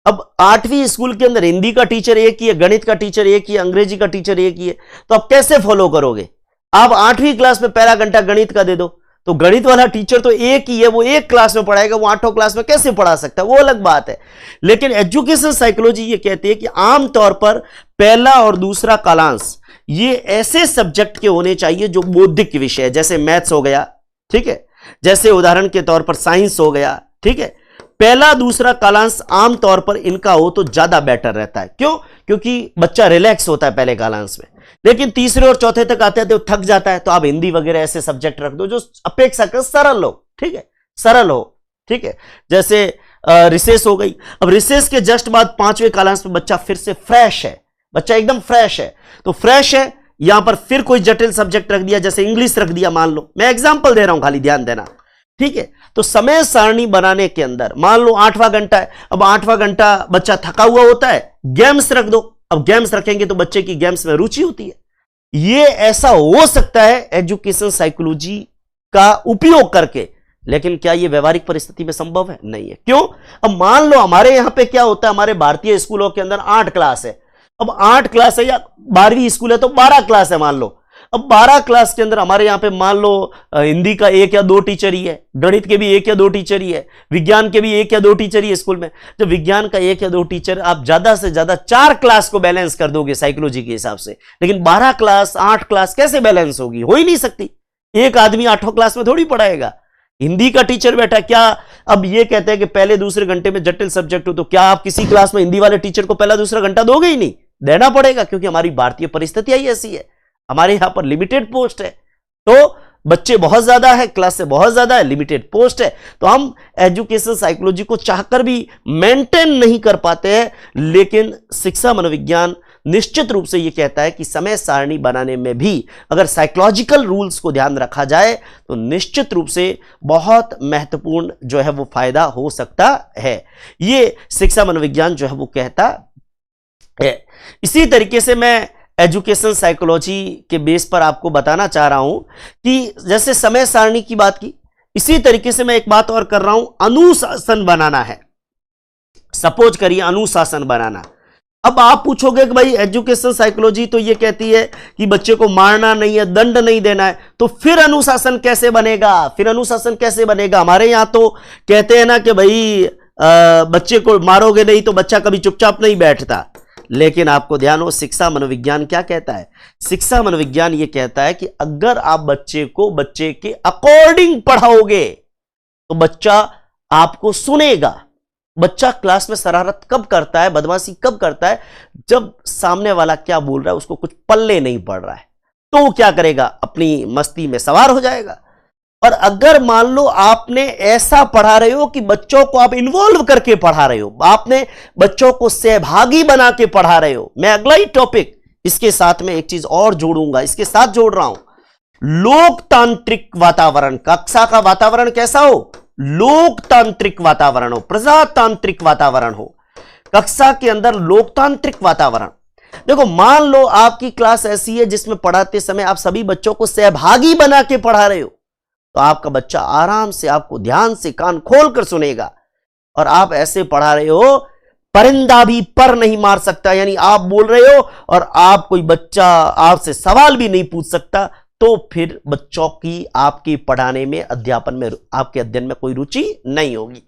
अब 8वीं स्कूल के अंदर हिंदी का टीचर एक ही है, गणित का टीचर एक ही है, अंग्रेजी का टीचर एक ही है। तो आप कैसे फॉलो करोगे? आप 8वीं क्लास में पहला घंटा गणित का दे दो, तो गणित वाला टीचर तो एक ही है, वो एक क्लास में पढ़ाएगा, वो 8वीं क्लास में कैसे पढ़ा सकता है, वो अलग बात है। लेकिन एजुकेशन साइकोलॉजी ये कहती है कि आमतौर पर पहला और दूसरा कालांश ये ऐसे सब्जेक्ट के होने चाहिए जो बौद्धिक विषय है, जैसे मैथ्स हो गया, ठीक है, जैसे उदाहरण के तौर पर साइंस हो गया, ठीक है। पहला दूसरा कालांश आमतौर पर इनका हो तो ज्यादा बेटर रहता है। क्यों? क्योंकि बच्चा रिलैक्स होता है पहले कालांश में। लेकिन तीसरे और चौथे तक आते हैं तो थक जाता है, तो आप हिंदी वगैरह ऐसे सब्जेक्ट रख दो जो अपेक्षाकृत सरल हो, ठीक है, सरल हो, ठीक है। जैसे रिसेस हो गई। अब रिसेस के जस्ट बाद 5वें कालांश में बच्चा फिर से फ्रेश है, बच्चा एकदम फ्रेश है। तो फ्रेश है, यहां पर फिर कोई जटिल सब्जेक्ट रख दिया, जैसे इंग्लिश रख दिया मान लो, मैं एग्जांपल दे रहा हूं, खाली ध्यान देना, ठीक है। तो समय सारणी बनाने के अंदर मान लो 8वां घंटा है, अब 8वां घंटा बच्चा थका हुआ होता है, गेम्स रख दो। अब गेम्स रखेंगे तो बच्चे की गेम्स में रुचि होती है। ये ऐसा हो सकता है एजुकेशन साइकोलॉजी का उपयोग करके, लेकिन क्या यह व्यवहारिक परिस्थिति में संभव है? नहीं है। क्यों? अब मान लो हमारे यहां पे क्या होता है, हमारे भारतीय स्कूलों के अंदर 8 क्लास है। अब 8 क्लास है या 12वीं स्कूल है तो 12 क्लास है मान लो। अब 12 क्लास के अंदर हमारे यहां पे मान लो हिंदी का 1 या 2 टीचर ही है, गणित के भी 1 या 2 टीचर ही है, विज्ञान के भी 1 या 2 टीचर ही है स्कूल में। जब विज्ञान का 1 या 2 टीचर, आप ज्यादा से ज्यादा 4 क्लास को बैलेंस कर दोगे साइकोलॉजी के हिसाब से, लेकिन 12 क्लास 8 क्लास कैसे बैलेंस होगी? हो ही नहीं सकती। एक आदमी 8 क्लास में थोड़ी पढ़ाएगा। हिंदी का टीचर बैठा, क्या अब ये कहते हैं कि पहले दूसरे घंटे में जटिल सब्जेक्ट हो, तो क्या आप किसी क्लास में हिंदी वाले टीचर को पहला दूसरा घंटा दोगे ही नहीं? देना पड़ेगा, क्योंकि हमारी भारतीय परिस्थितियां ही ऐसी है, हमारे यहां पर लिमिटेड पोस्ट है। तो बच्चे बहुत ज्यादा है, क्लास से बहुत ज्यादा है, लिमिटेड पोस्ट है, तो हम एजुकेशन साइकोलॉजी को चाहकर भी मेंटेन नहीं कर पाते हैं। लेकिन शिक्षा मनोविज्ञान निश्चित रूप से यह कहता है कि समय सारणी बनाने में भी अगर साइकोलॉजिकल रूल्स को ध्यान रखा जाए तो निश्चित रूप से बहुत महत्वपूर्ण जो है वो फायदा हो सकता है। ये शिक्षा मनोविज्ञान जो है वो कहता है। इसी तरीके से मैं एजुकेशन साइकोलॉजी के बेस पर आपको बताना चाह रहा हूं कि जैसे समय सारणी की बात की, इसी तरीके से मैं एक बात और कर रहा हूं, अनुशासन बनाना है। सपोज करिए अनुशासन बनाना। अब आप पूछोगे कि भाई एजुकेशन साइकोलॉजी तो ये कहती है कि बच्चे को मारना नहीं है, दंड नहीं देना है, तो फिर अनुशासन कैसे बनेगा? फिर अनुशासन कैसे बनेगा? हमारे यहां तो कहते हैं ना कि भाई बच्चे को मारोगे नहीं तो बच्चा कभी चुपचाप नहीं बैठता। लेकिन आपको ध्यान हो, शिक्षा मनोविज्ञान क्या कहता है? शिक्षा मनोविज्ञान यह कहता है कि अगर आप बच्चे को बच्चे के अकॉर्डिंग पढ़ाओगे तो बच्चा आपको सुनेगा। बच्चा क्लास में शरारत कब करता है, बदमाशी कब करता है? जब सामने वाला क्या बोल रहा है उसको कुछ पल्ले नहीं पड़ रहा है, तो वो क्या करेगा? अपनी मस्ती में सवार हो जाएगा। और अगर मान लो आपने ऐसा पढ़ा रहे हो कि बच्चों को आप इन्वॉल्व करके पढ़ा रहे हो, आपने बच्चों को सहभागी बना के पढ़ा रहे हो। मैं अगला ही टॉपिक इसके साथ में एक चीज और जोड़ूंगा, इसके साथ जोड़ रहा हूं, लोकतांत्रिक वातावरण। कक्षा का वातावरण कैसा हो? लोकतांत्रिक वातावरण हो, प्रजातांत्रिक वातावरण हो। कक्षा के अंदर लोकतांत्रिक वातावरण। देखो मान लो आपकी क्लास ऐसी है जिसमें पढ़ाते समय आप सभी बच्चों को सहभागी बना के पढ़ा रहे हो, तो आपका बच्चा आराम से आपको ध्यान से कान खोलकर सुनेगा। और आप ऐसे पढ़ा रहे हो, परिंदा भी पर नहीं मार सकता, यानी आप बोल रहे हो और आप कोई बच्चा आपसे सवाल भी नहीं पूछ सकता, तो फिर बच्चों की आपके पढ़ाने में, अध्यापन में, आपके अध्ययन में कोई रुचि नहीं होगी।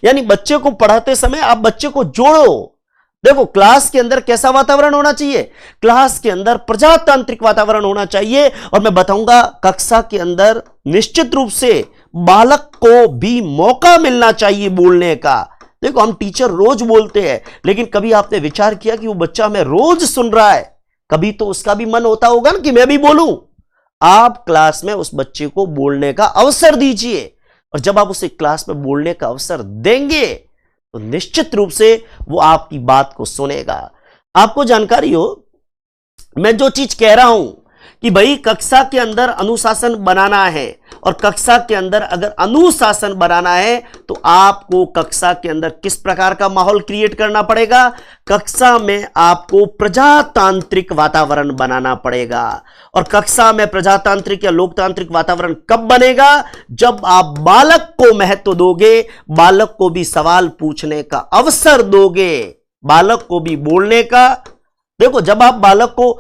यानी बच्चे को पढ़ाते समय आप बच्चे को जोड़ो। देखो क्लास के अंदर कैसा वातावरण होना चाहिए? क्लास के अंदर प्रजातांत्रिक वातावरण होना चाहिए। और मैं बताऊंगा कक्षा के अंदर निश्चित रूप से बालक को भी मौका मिलना चाहिए बोलने का। देखो हम टीचर रोज बोलते हैं, लेकिन कभी आपने विचार किया कि वो बच्चा हमें रोज सुन रहा है? कभी तो उसका भी मन होता होगा ना कि मैं भी बोलूं। आप क्लास में उस बच्चे को बोलने का अवसर दीजिए, और जब आप उसे क्लास में बोलने का अवसर देंगे तो निश्चित रूप से वो आपकी बात को सुनेगा। आपको जानकारी हो, मैं जो चीज कह रहा हूं कि भाई कक्षा के अंदर अनुशासन बनाना है, और कक्षा के अंदर अगर अनुशासन बनाना है तो आपको कक्षा के अंदर किस प्रकार का माहौल क्रिएट करना पड़ेगा? कक्षा में आपको प्रजातांत्रिक वातावरण बनाना पड़ेगा। और कक्षा में प्रजातांत्रिक या लोकतांत्रिक वातावरण कब बनेगा? जब आप बालक को महत्व दोगे, बालक को भी सवाल पूछने का अवसर दोगे, बालक को भी बोलने का। देखो जब आप बालक को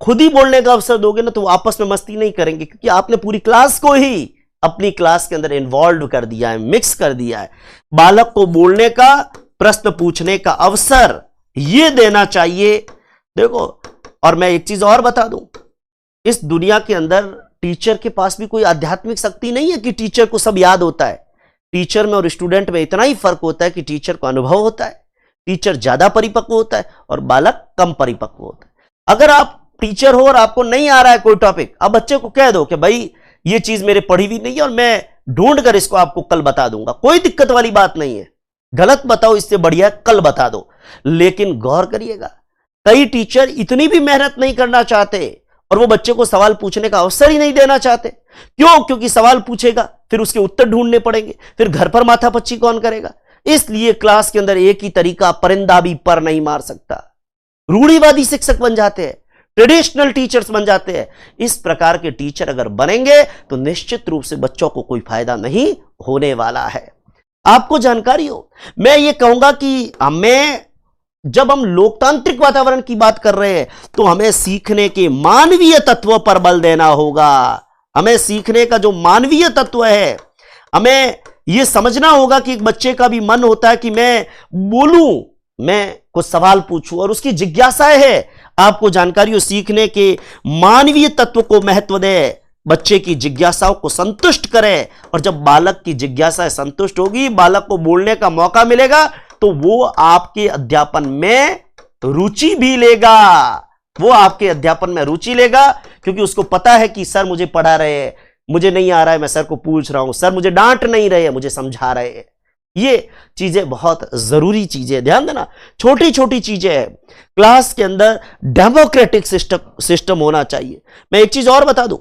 खुद ही बोलने का अवसर दोगे ना, तो वो आपस में मस्ती नहीं करेंगे, क्योंकि आपने पूरी क्लास को ही अपनी क्लास के अंदर इन्वॉल्व कर दिया है, मिक्स कर दिया है। बालक को बोलने का, प्रश्न पूछने का अवसर ये देना चाहिए। देखो, और मैं एक चीज और बता दूं, इस दुनिया के अंदर टीचर के पास भी कोई आध्यात्मिक शक्ति नहीं है कि टीचर को सब याद होता है। टीचर में और स्टूडेंट में इतना ही फर्क होता है कि टीचर को अनुभव होता है, टीचर ज्यादा परिपक्व होता है और बालक कम परिपक्व होता है। अगर आप टीचर हो और आपको नहीं आ रहा है कोई टॉपिक, आप बच्चे को कह दो कि भाई ये चीज मेरे पढ़ी हुई नहीं है और मैं ढूंढ कर इसको आपको कल बता दूंगा, कोई दिक्कत वाली बात नहीं है। गलत बताओ, इससे बढ़िया कल बता दो। लेकिन गौर करिएगा, कई टीचर इतनी भी मेहनत नहीं करना चाहते और वो बच्चे को सवाल पूछने का अवसर ही नहीं देना चाहते। क्यों? क्योंकि सवाल पूछेगा, फिर उसके उत्तर ढूंढने पड़ेंगे, फिर घर पर माथापच्ची कौन करेगा। इसलिए क्लास के अंदर एक ही तरीका, परिंदा भी पर नहीं मार सकता। रूढ़िवादी शिक्षक बन जाते हैं, ट्रेडिशनल टीचर्स बन जाते हैं। इस प्रकार के टीचर अगर बनेंगे तो निश्चित रूप से बच्चों को कोई फायदा नहीं होने वाला है। आपको जानकारी हो, मैं ये कहूंगा कि जब हम लोकतांत्रिक वातावरण की बात कर रहे हैं तो हमें सीखने के मानवीय तत्वों पर बल देना होगा। हमें सीखने का जो मानवीय तत्व है, हमें यह समझना होगा कि एक बच्चे का भी मन होता है कि मैं बोलूं, मैं कुछ सवाल पूछूं, और उसकी जिज्ञासाएं है। आपको जानकारी हो, सीखने के मानवीय तत्व को महत्व दे, बच्चे की जिज्ञासाओं को संतुष्ट करे, और जब बालक की जिज्ञासा संतुष्ट होगी, बालक को बोलने का मौका मिलेगा, तो वो आपके अध्यापन में रुचि भी लेगा। वो आपके अध्यापन में रुचि लेगा क्योंकि उसको पता है कि सर मुझे पढ़ा रहे हैं, मुझे नहीं आ रहा है, मैं सर को पूछ रहा हूं, सर मुझे डांट नहीं रहे, मुझे समझा रहे हैं। ये चीजें बहुत जरूरी चीजें, ध्यान देना, छोटी छोटी चीजें हैं। क्लास के अंदर डेमोक्रेटिक सिस्टम होना चाहिए। मैं एक चीज और बता दूं,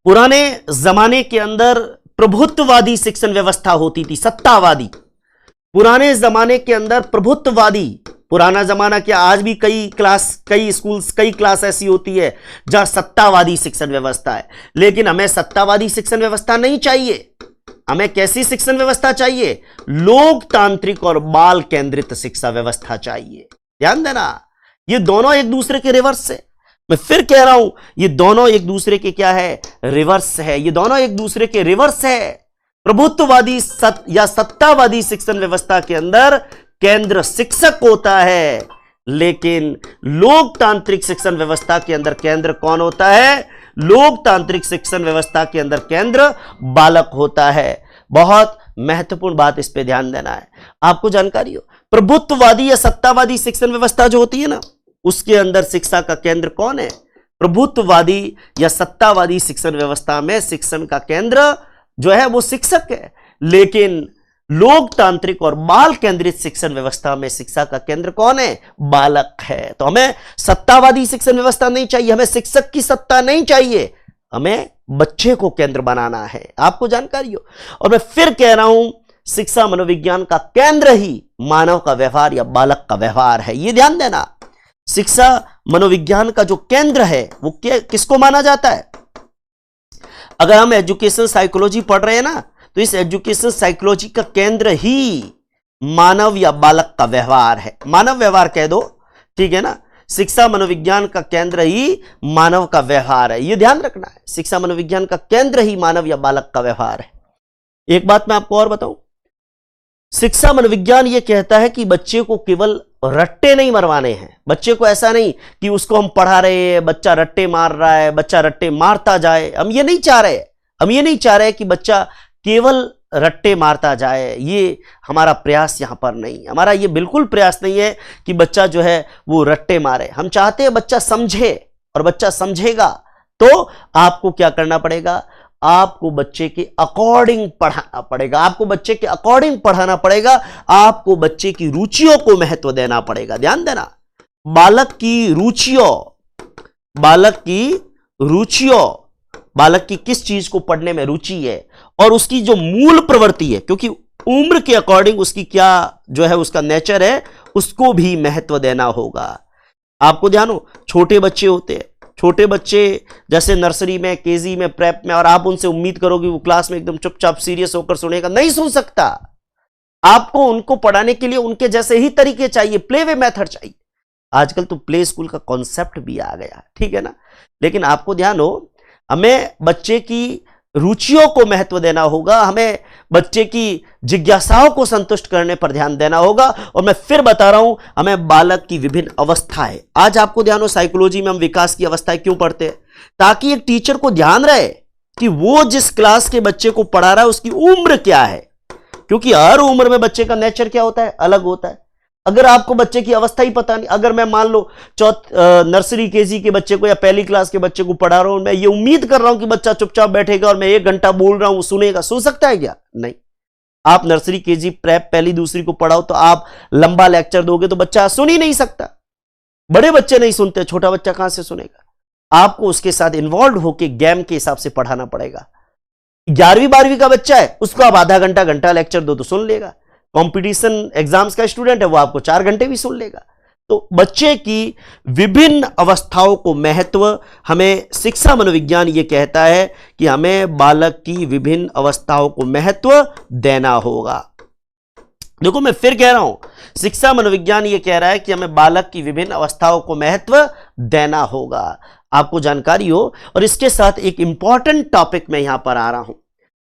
पुराने जमाने के अंदर प्रभुत्ववादी शिक्षण व्यवस्था होती थी, सत्तावादी। पुराने जमाने के अंदर प्रभुत्ववादी, पुराना जमाना क्या, आज भी कई स्कूल्स, कई क्लास ऐसी होती है जहां सत्तावादी शिक्षण व्यवस्था है। लेकिन हमें सत्तावादी शिक्षण व्यवस्था नहीं चाहिए। हमें कैसी शिक्षण व्यवस्था चाहिए? लोकतांत्रिक और बाल केंद्रित शिक्षा व्यवस्था चाहिए। ध्यान देना, ये दोनों एक दूसरे के रिवर्स है। मैं फिर कह रहा हूं, ये दोनों एक दूसरे के क्या है? रिवर्स है। ये दोनों एक दूसरे के रिवर्स है। प्रभुत्ववादी या सत्तावादी शिक्षण व्यवस्था के अंदर केंद्र शिक्षक होता है, लेकिन लोकतांत्रिक शिक्षण व्यवस्था के अंदर केंद्र कौन होता है? लोकतांत्रिक शिक्षण व्यवस्था के अंदर केंद्र बालक होता है। बहुत महत्वपूर्ण बात, इस पे ध्यान देना है। आपको जानकारी हो, प्रभुत्ववादी या सत्तावादी शिक्षण व्यवस्था जो होती है ना, उसके अंदर शिक्षा का केंद्र कौन है? प्रभुत्ववादी या सत्तावादी शिक्षण व्यवस्था में शिक्षण का केंद्र जो है वो शिक्षक है, लेकिन लोकतांत्रिक और बाल केंद्रित शिक्षण व्यवस्था में शिक्षा का केंद्र कौन है? बालक है। तो हमें सत्तावादी शिक्षण व्यवस्था नहीं चाहिए, हमें शिक्षक की सत्ता नहीं चाहिए, हमें बच्चे को केंद्र बनाना है। आपको जानकारी हो, और मैं फिर कह रहा हूं, शिक्षा मनोविज्ञान का केंद्र ही मानव का व्यवहार या बालक का व्यवहार है। यह ध्यान देना, शिक्षा मनोविज्ञान का जो केंद्र है वो किसको माना जाता है? अगर हम एजुकेशन साइकोलॉजी पढ़ रहे हैं ना, तो इस एजुकेशन साइकोलॉजी का केंद्र ही मानव या बालक का व्यवहार है। मानव व्यवहार कह दो, ठीक है ना। शिक्षा मनोविज्ञान का केंद्र ही मानव का व्यवहार है, यह ध्यान रखना है। शिक्षा मनोविज्ञान का केंद्र ही मानव या बालक का व्यवहार है। एक बात मैं आपको और बताऊं, शिक्षा मनोविज्ञान यह कहता है कि बच्चे को केवल रट्टे नहीं मरवाने हैं। बच्चे को ऐसा नहीं कि उसको हम पढ़ा रहे हैं, बच्चा रट्टे मार रहा है, बच्चा रट्टे मारता जाए। हम ये नहीं चाह रहे। हम ये नहीं चाह रहे कि बच्चा केवल रट्टे मारता जाए। ये हमारा प्रयास यहां पर नहीं, हमारा ये बिल्कुल प्रयास नहीं है कि बच्चा जो है वो रट्टे मारे। हम चाहते हैं बच्चा समझे, और बच्चा समझेगा तो आपको क्या करना पड़ेगा? आपको बच्चे के अकॉर्डिंग पढ़ाना पड़ेगा। आपको बच्चे के अकॉर्डिंग पढ़ाना पड़ेगा। आपको बच्चे की रुचियों को महत्व देना पड़ेगा। ध्यान देना, बालक की रुचियों, बालक की किस चीज को पढ़ने में रुचि है और उसकी जो मूल प्रवृत्ति है, क्योंकि उम्र के अकॉर्डिंग उसकी क्या जो है उसका नेचर है, उसको भी महत्व देना होगा। आपको ध्यान हो, छोटे बच्चे होते हैं, छोटे बच्चे जैसे नर्सरी में, केजी में, प्रेप में, और आप उनसे उम्मीद करोगे वो क्लास में एकदम चुपचाप सीरियस होकर सुनेगा, नहीं सुन सकता। आपको उनको पढ़ाने के लिए उनके जैसे ही तरीके चाहिए, प्ले वे मेथड चाहिए। आजकल तो प्ले स्कूल का कॉन्सेप्ट भी आ गया, ठीक है ना। लेकिन आपको ध्यान हो, हमें बच्चे की रुचियों को महत्व देना होगा, हमें बच्चे की जिज्ञासाओं को संतुष्ट करने पर ध्यान देना होगा। और मैं फिर बता रहा हूं, हमें बालक की विभिन्न अवस्थाएं, आज आपको ध्यान हो साइकोलॉजी में हम विकास की अवस्थाएं क्यों पढ़ते हैं? ताकि एक टीचर को ध्यान रहे कि वो जिस क्लास के बच्चे को पढ़ा रहा है उसकी उम्र क्या है, क्योंकि हर उम्र में बच्चे का नेचर क्या होता है? अलग होता है। अगर आपको बच्चे की अवस्था ही पता नहीं, अगर मैं मान लो नर्सरी केजी के बच्चे को या पहली क्लास के बच्चे को पढ़ा रहा हूं, मैं ये उम्मीद कर रहा हूं कि बच्चा चुपचाप बैठेगा और मैं 1 घंटा बोल रहा हूं सुनेगा, सुन सकता है क्या? नहीं। आप नर्सरी केजी प्रेप पहली दूसरी को पढ़ाओ तो आप लंबा लेक्चर दोगे तो बच्चा सुन ही नहीं सकता। बड़े बच्चे नहीं सुनते, छोटा बच्चा कहां से सुनेगा। आपको उसके साथ इन्वॉल्व होकर गेम के हिसाब से पढ़ाना पड़ेगा। 11वीं 12वीं का बच्चा है, उसको आप आधा घंटा लेक्चर दो तो सुन लेगा। कंपटीशन एग्जाम्स का स्टूडेंट है, वो आपको 4 घंटे भी सुन लेगा। तो बच्चे की विभिन्न अवस्थाओं को महत्व, हमें शिक्षा मनोविज्ञान ये कहता है कि हमें बालक की विभिन्न अवस्थाओं को महत्व देना होगा। देखो मैं फिर कह रहा हूं, शिक्षा मनोविज्ञान ये कह रहा है कि हमें बालक की विभिन्न अवस्थाओं को महत्व देना होगा, आपको जानकारी हो। और इसके साथ एक इंपॉर्टेंट टॉपिक में यहां पर आ रहा हूं,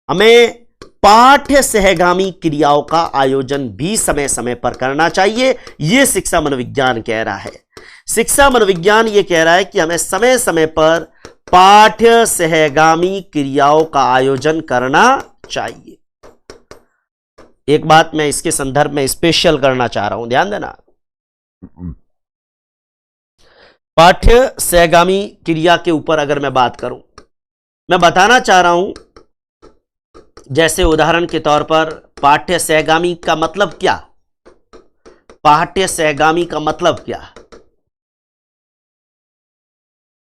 हमें पाठ्य सहगामी क्रियाओं का आयोजन भी समय समय पर करना चाहिए, यह शिक्षा मनोविज्ञान कह रहा है। शिक्षा मनोविज्ञान यह कह रहा है कि हमें समय समय पर पाठ्य सहगामी क्रियाओं का आयोजन करना चाहिए। एक बात मैं इसके संदर्भ में स्पेशल करना चाह रहा हूं, ध्यान देना। पाठ्य सहगामी क्रिया के ऊपर अगर मैं बात करूं, मैं बताना चाह रहा हूं, जैसे उदाहरण के तौर पर पाठ्य सहगामी का मतलब क्या, पाठ्य सहगामी का मतलब क्या।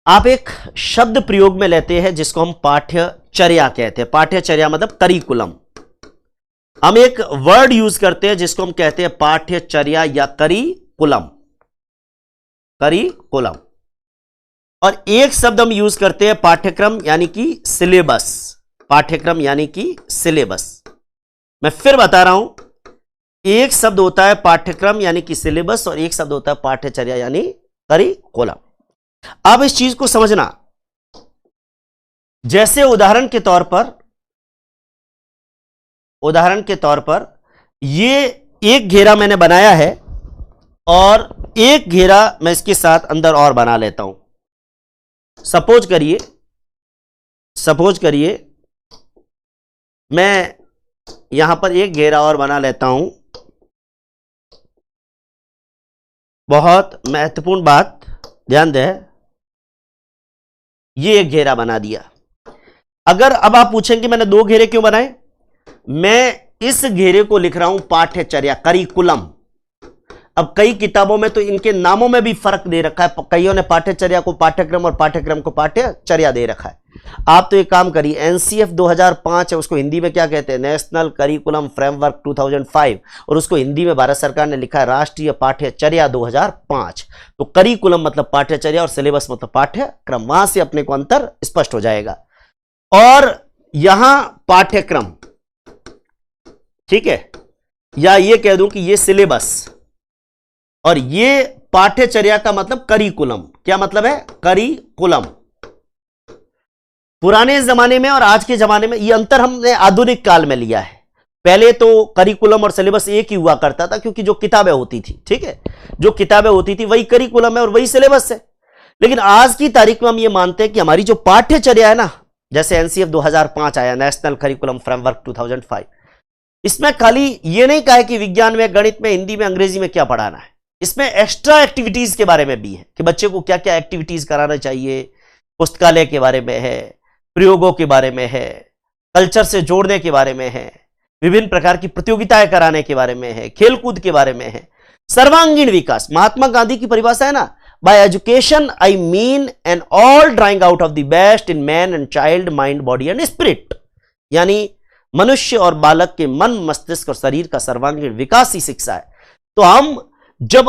आप एक शब्द प्रयोग में लेते हैं जिसको हम पाठ्यचर्या कहते हैं। पाठ्यचर्या मतलब करिकुलम। हम एक वर्ड यूज करते हैं जिसको हम कहते हैं पाठ्यचर्या या करिकुलम, करिकुलम। और एक शब्द हम यूज करते हैं पाठ्यक्रम यानी कि सिलेबस, पाठ्यक्रम यानी कि सिलेबस। मैं फिर बता रहा हूं, एक शब्द होता है पाठ्यक्रम यानी कि सिलेबस और एक शब्द होता है पाठ्यचर्या यानी करिकुलम। अब इस चीज को समझना, जैसे उदाहरण के तौर पर ये एक घेरा मैंने बनाया है और एक घेरा मैं इसके साथ अंदर और बना लेता हूं। सपोज करिए मैं यहां पर एक घेरा और बना लेता हूं। बहुत महत्वपूर्ण बात ध्यान दें, ये एक घेरा बना दिया। अगर अब आप पूछेंगे मैंने 2 घेरे क्यों बनाए, मैं इस घेरे को लिख रहा हूं पाठ्यचर्या, करिकुलम। अब कई किताबों में तो इनके नामों में भी फर्क दे रखा है, कईयों ने पाठ्यचर्या को पाठ्यक्रम और पाठ्यक्रम को पाठ्यचर्या दे रखा है। आप तो एक काम करिए, एनसीएफ 2005 है, उसको हिंदी में क्या कहते हैं, नेशनल करिकुलम फ्रेमवर्क 2005, और उसको हिंदी में भारत सरकार ने लिखा है राष्ट्रीय पाठ्यचर्या 2005। तो करिकुलम मतलब पाठ्यचर्या और सिलेबस मतलब पाठ्यक्रम, वहां से अपने को अंतर स्पष्ट हो जाएगा। और यहां पाठ्यक्रम, ठीक है, या ये कह दूं कि ये सिलेबस और ये पाठ्यचर्या का मतलब करिकुलम। क्या मतलब है, करिकुलम। पुराने जमाने में और आज के जमाने में ये अंतर हमने आधुनिक काल में लिया है। पहले तो करिकुलम और सिलेबस एक ही हुआ करता था, क्योंकि जो किताबें होती थी, ठीक है, जो किताबें होती थी वही करिकुलम है और वही सिलेबस है। लेकिन आज की तारीख में हम ये मानते हैं कि हमारी जो पाठ्यचर्या है ना, जैसे एनसीएफ 2005 आया, नेशनल करिकुलम फ्रेमवर्क 2005, इसमें खाली ये नहीं कहा है कि विज्ञान में, गणित में, हिंदी में, अंग्रेजी में क्या पढ़ाना है। इसमें एक्स्ट्रा एक्टिविटीज के बारे में भी है कि बच्चे को क्या क्या एक्टिविटीज कराना चाहिए, पुस्तकालय के बारे में है, प्रयोगों के बारे में है, कल्चर से जोड़ने के बारे में है, विभिन्न प्रकार की प्रतियोगिताएं कराने के बारे में है, खेलकूद के बारे में है, सर्वांगीण विकास। महात्मा गांधी की परिभाषा है ना, by education I mean an all drawing out of the best in man and child mind body and spirit, यानी मनुष्य और बालक के मन, मस्तिष्क और शरीर का सर्वांगीण विकास ही शिक्षा है। तो हम जब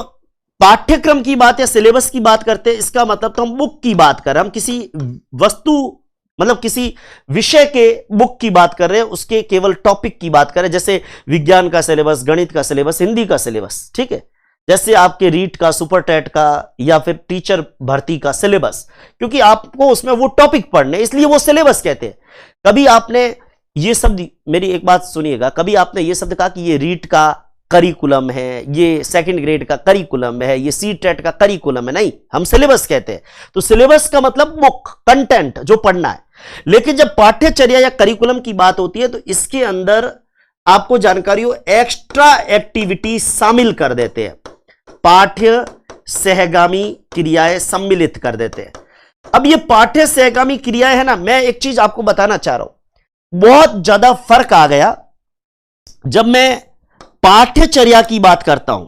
पाठ्यक्रम की बात या सिलेबस की बात करते हैं, इसका मतलब तो हम बुक की बात कर रहे हैं, हम किसी वस्तु मतलब किसी विषय के बुक की बात कर रहे हैं, उसके केवल टॉपिक की बात कर रहे हैं। जैसे विज्ञान का सिलेबस, गणित का सिलेबस, हिंदी का सिलेबस, ठीक है, जैसे आपके रीट का, सुपर टेट का या फिर टीचर भर्ती का सिलेबस, क्योंकि आपको उसमें वो टॉपिक पढ़ने, इसलिए वो सिलेबस कहते हैं। कभी आपने ये शब्द, मेरी एक बात सुनिएगा, कभी आपने ये शब्द कहा कि ये रीट का करिकुलम है, ये सेकंड ग्रेड का करिकुलम है, ये सी टेट का करिकुलम है, नहीं, हम सिलेबस कहते हैं। तो सिलेबस का मतलब बुक, कंटेंट जो पढ़ना है। लेकिन जब पाठ्यचर्या या करिकुलम की बात होती है तो इसके अंदर आपको जानकारी हो, एक्स्ट्रा एक्टिविटी शामिल कर देते हैं, पाठ्य सहगामी क्रियाएं सम्मिलित कर देते हैं। अब ये पाठ्य सहगामी क्रियाएं है ना, मैं एक चीज आपको बताना चाह रहा हूं, बहुत ज्यादा फर्क आ गया जब मैं पाठ्यचर्या की बात करता हूं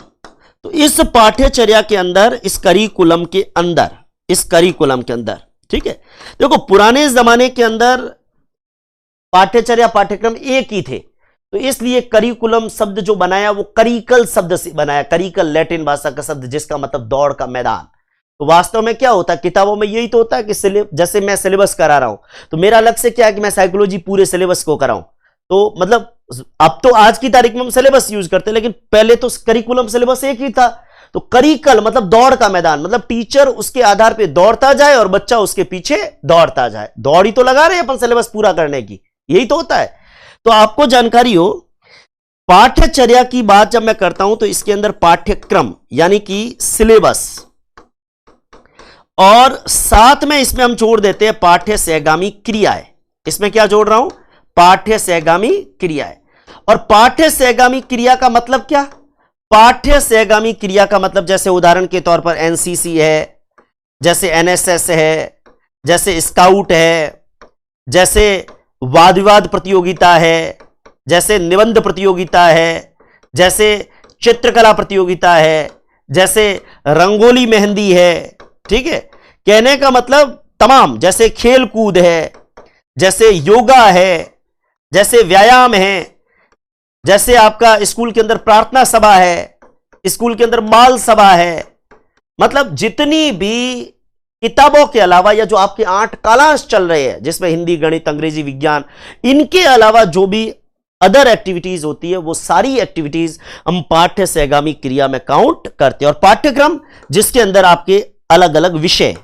तो इस पाठ्यचर्या के अंदर, इस करिकुलम के अंदर, ठीक है, देखो पुराने जमाने के अंदर पाठ्यचर्या पाठ्यक्रम एक ही थे, तो इसलिए करिकुलम शब्द जो बनाया वो करिकल शब्द से बनाया। करिकल लैटिन भाषा का शब्द जिसका मतलब दौड़ का मैदान। तो वास्तव में क्या होता है, किताबों में यही तो होता है कि जैसे मैं सिलेबस करा रहा हूं तो मेरा लक्ष्य क्या है कि मैं साइकोलॉजी पूरे सिलेबस को कराऊं। तो मतलब अब तो आज की तारीख में हम सिलेबस यूज करते हैं, लेकिन पहले तो करिकुलम सिलेबस एक ही था। तो करिकल मतलब दौड़ का मैदान, मतलब टीचर उसके आधार पर दौड़ता जाए और बच्चा उसके पीछे दौड़ता जाए। दौड़ ही तो लगा रहे हैं अपन सिलेबस पूरा करने की, यही तो होता है। तो आपको जानकारी हो, पाठ्यचर्या की बात जब मैं करता हूं तो इसके अंदर पाठ्यक्रम यानी कि सिलेबस, और साथ में इसमें हम जोड़ देते हैं पाठ्य सहगामी क्रियाएं। इसमें क्या जोड़ रहा हूं, पाठ्य सहगामी क्रियाएं। और पाठ्य सहगामी क्रिया का मतलब क्या, पाठ्य सहगामी क्रिया का मतलब जैसे उदाहरण के तौर पर एनसीसी है, जैसे एनएसएस है, जैसे स्काउट है, जैसे वाद विवाद प्रतियोगिता है, जैसे निबंध प्रतियोगिता है, जैसे चित्रकला प्रतियोगिता है, जैसे रंगोली मेहंदी है, ठीक है। कहने का मतलब तमाम, जैसे खेल कूद है, जैसे योगा है, जैसे व्यायाम है, जैसे आपका स्कूल के अंदर प्रार्थना सभा है, स्कूल के अंदर बाल सभा है, मतलब जितनी भी किताबों के अलावा या जो आपके 8 कालांश चल रहे हैं जिसमें हिंदी, गणित, अंग्रेजी, विज्ञान, इनके अलावा जो भी अदर एक्टिविटीज होती है वो सारी एक्टिविटीज हम पाठ्य सहगामी क्रिया में काउंट करते हैं। और पाठ्यक्रम जिसके अंदर आपके अलग अलग विषय,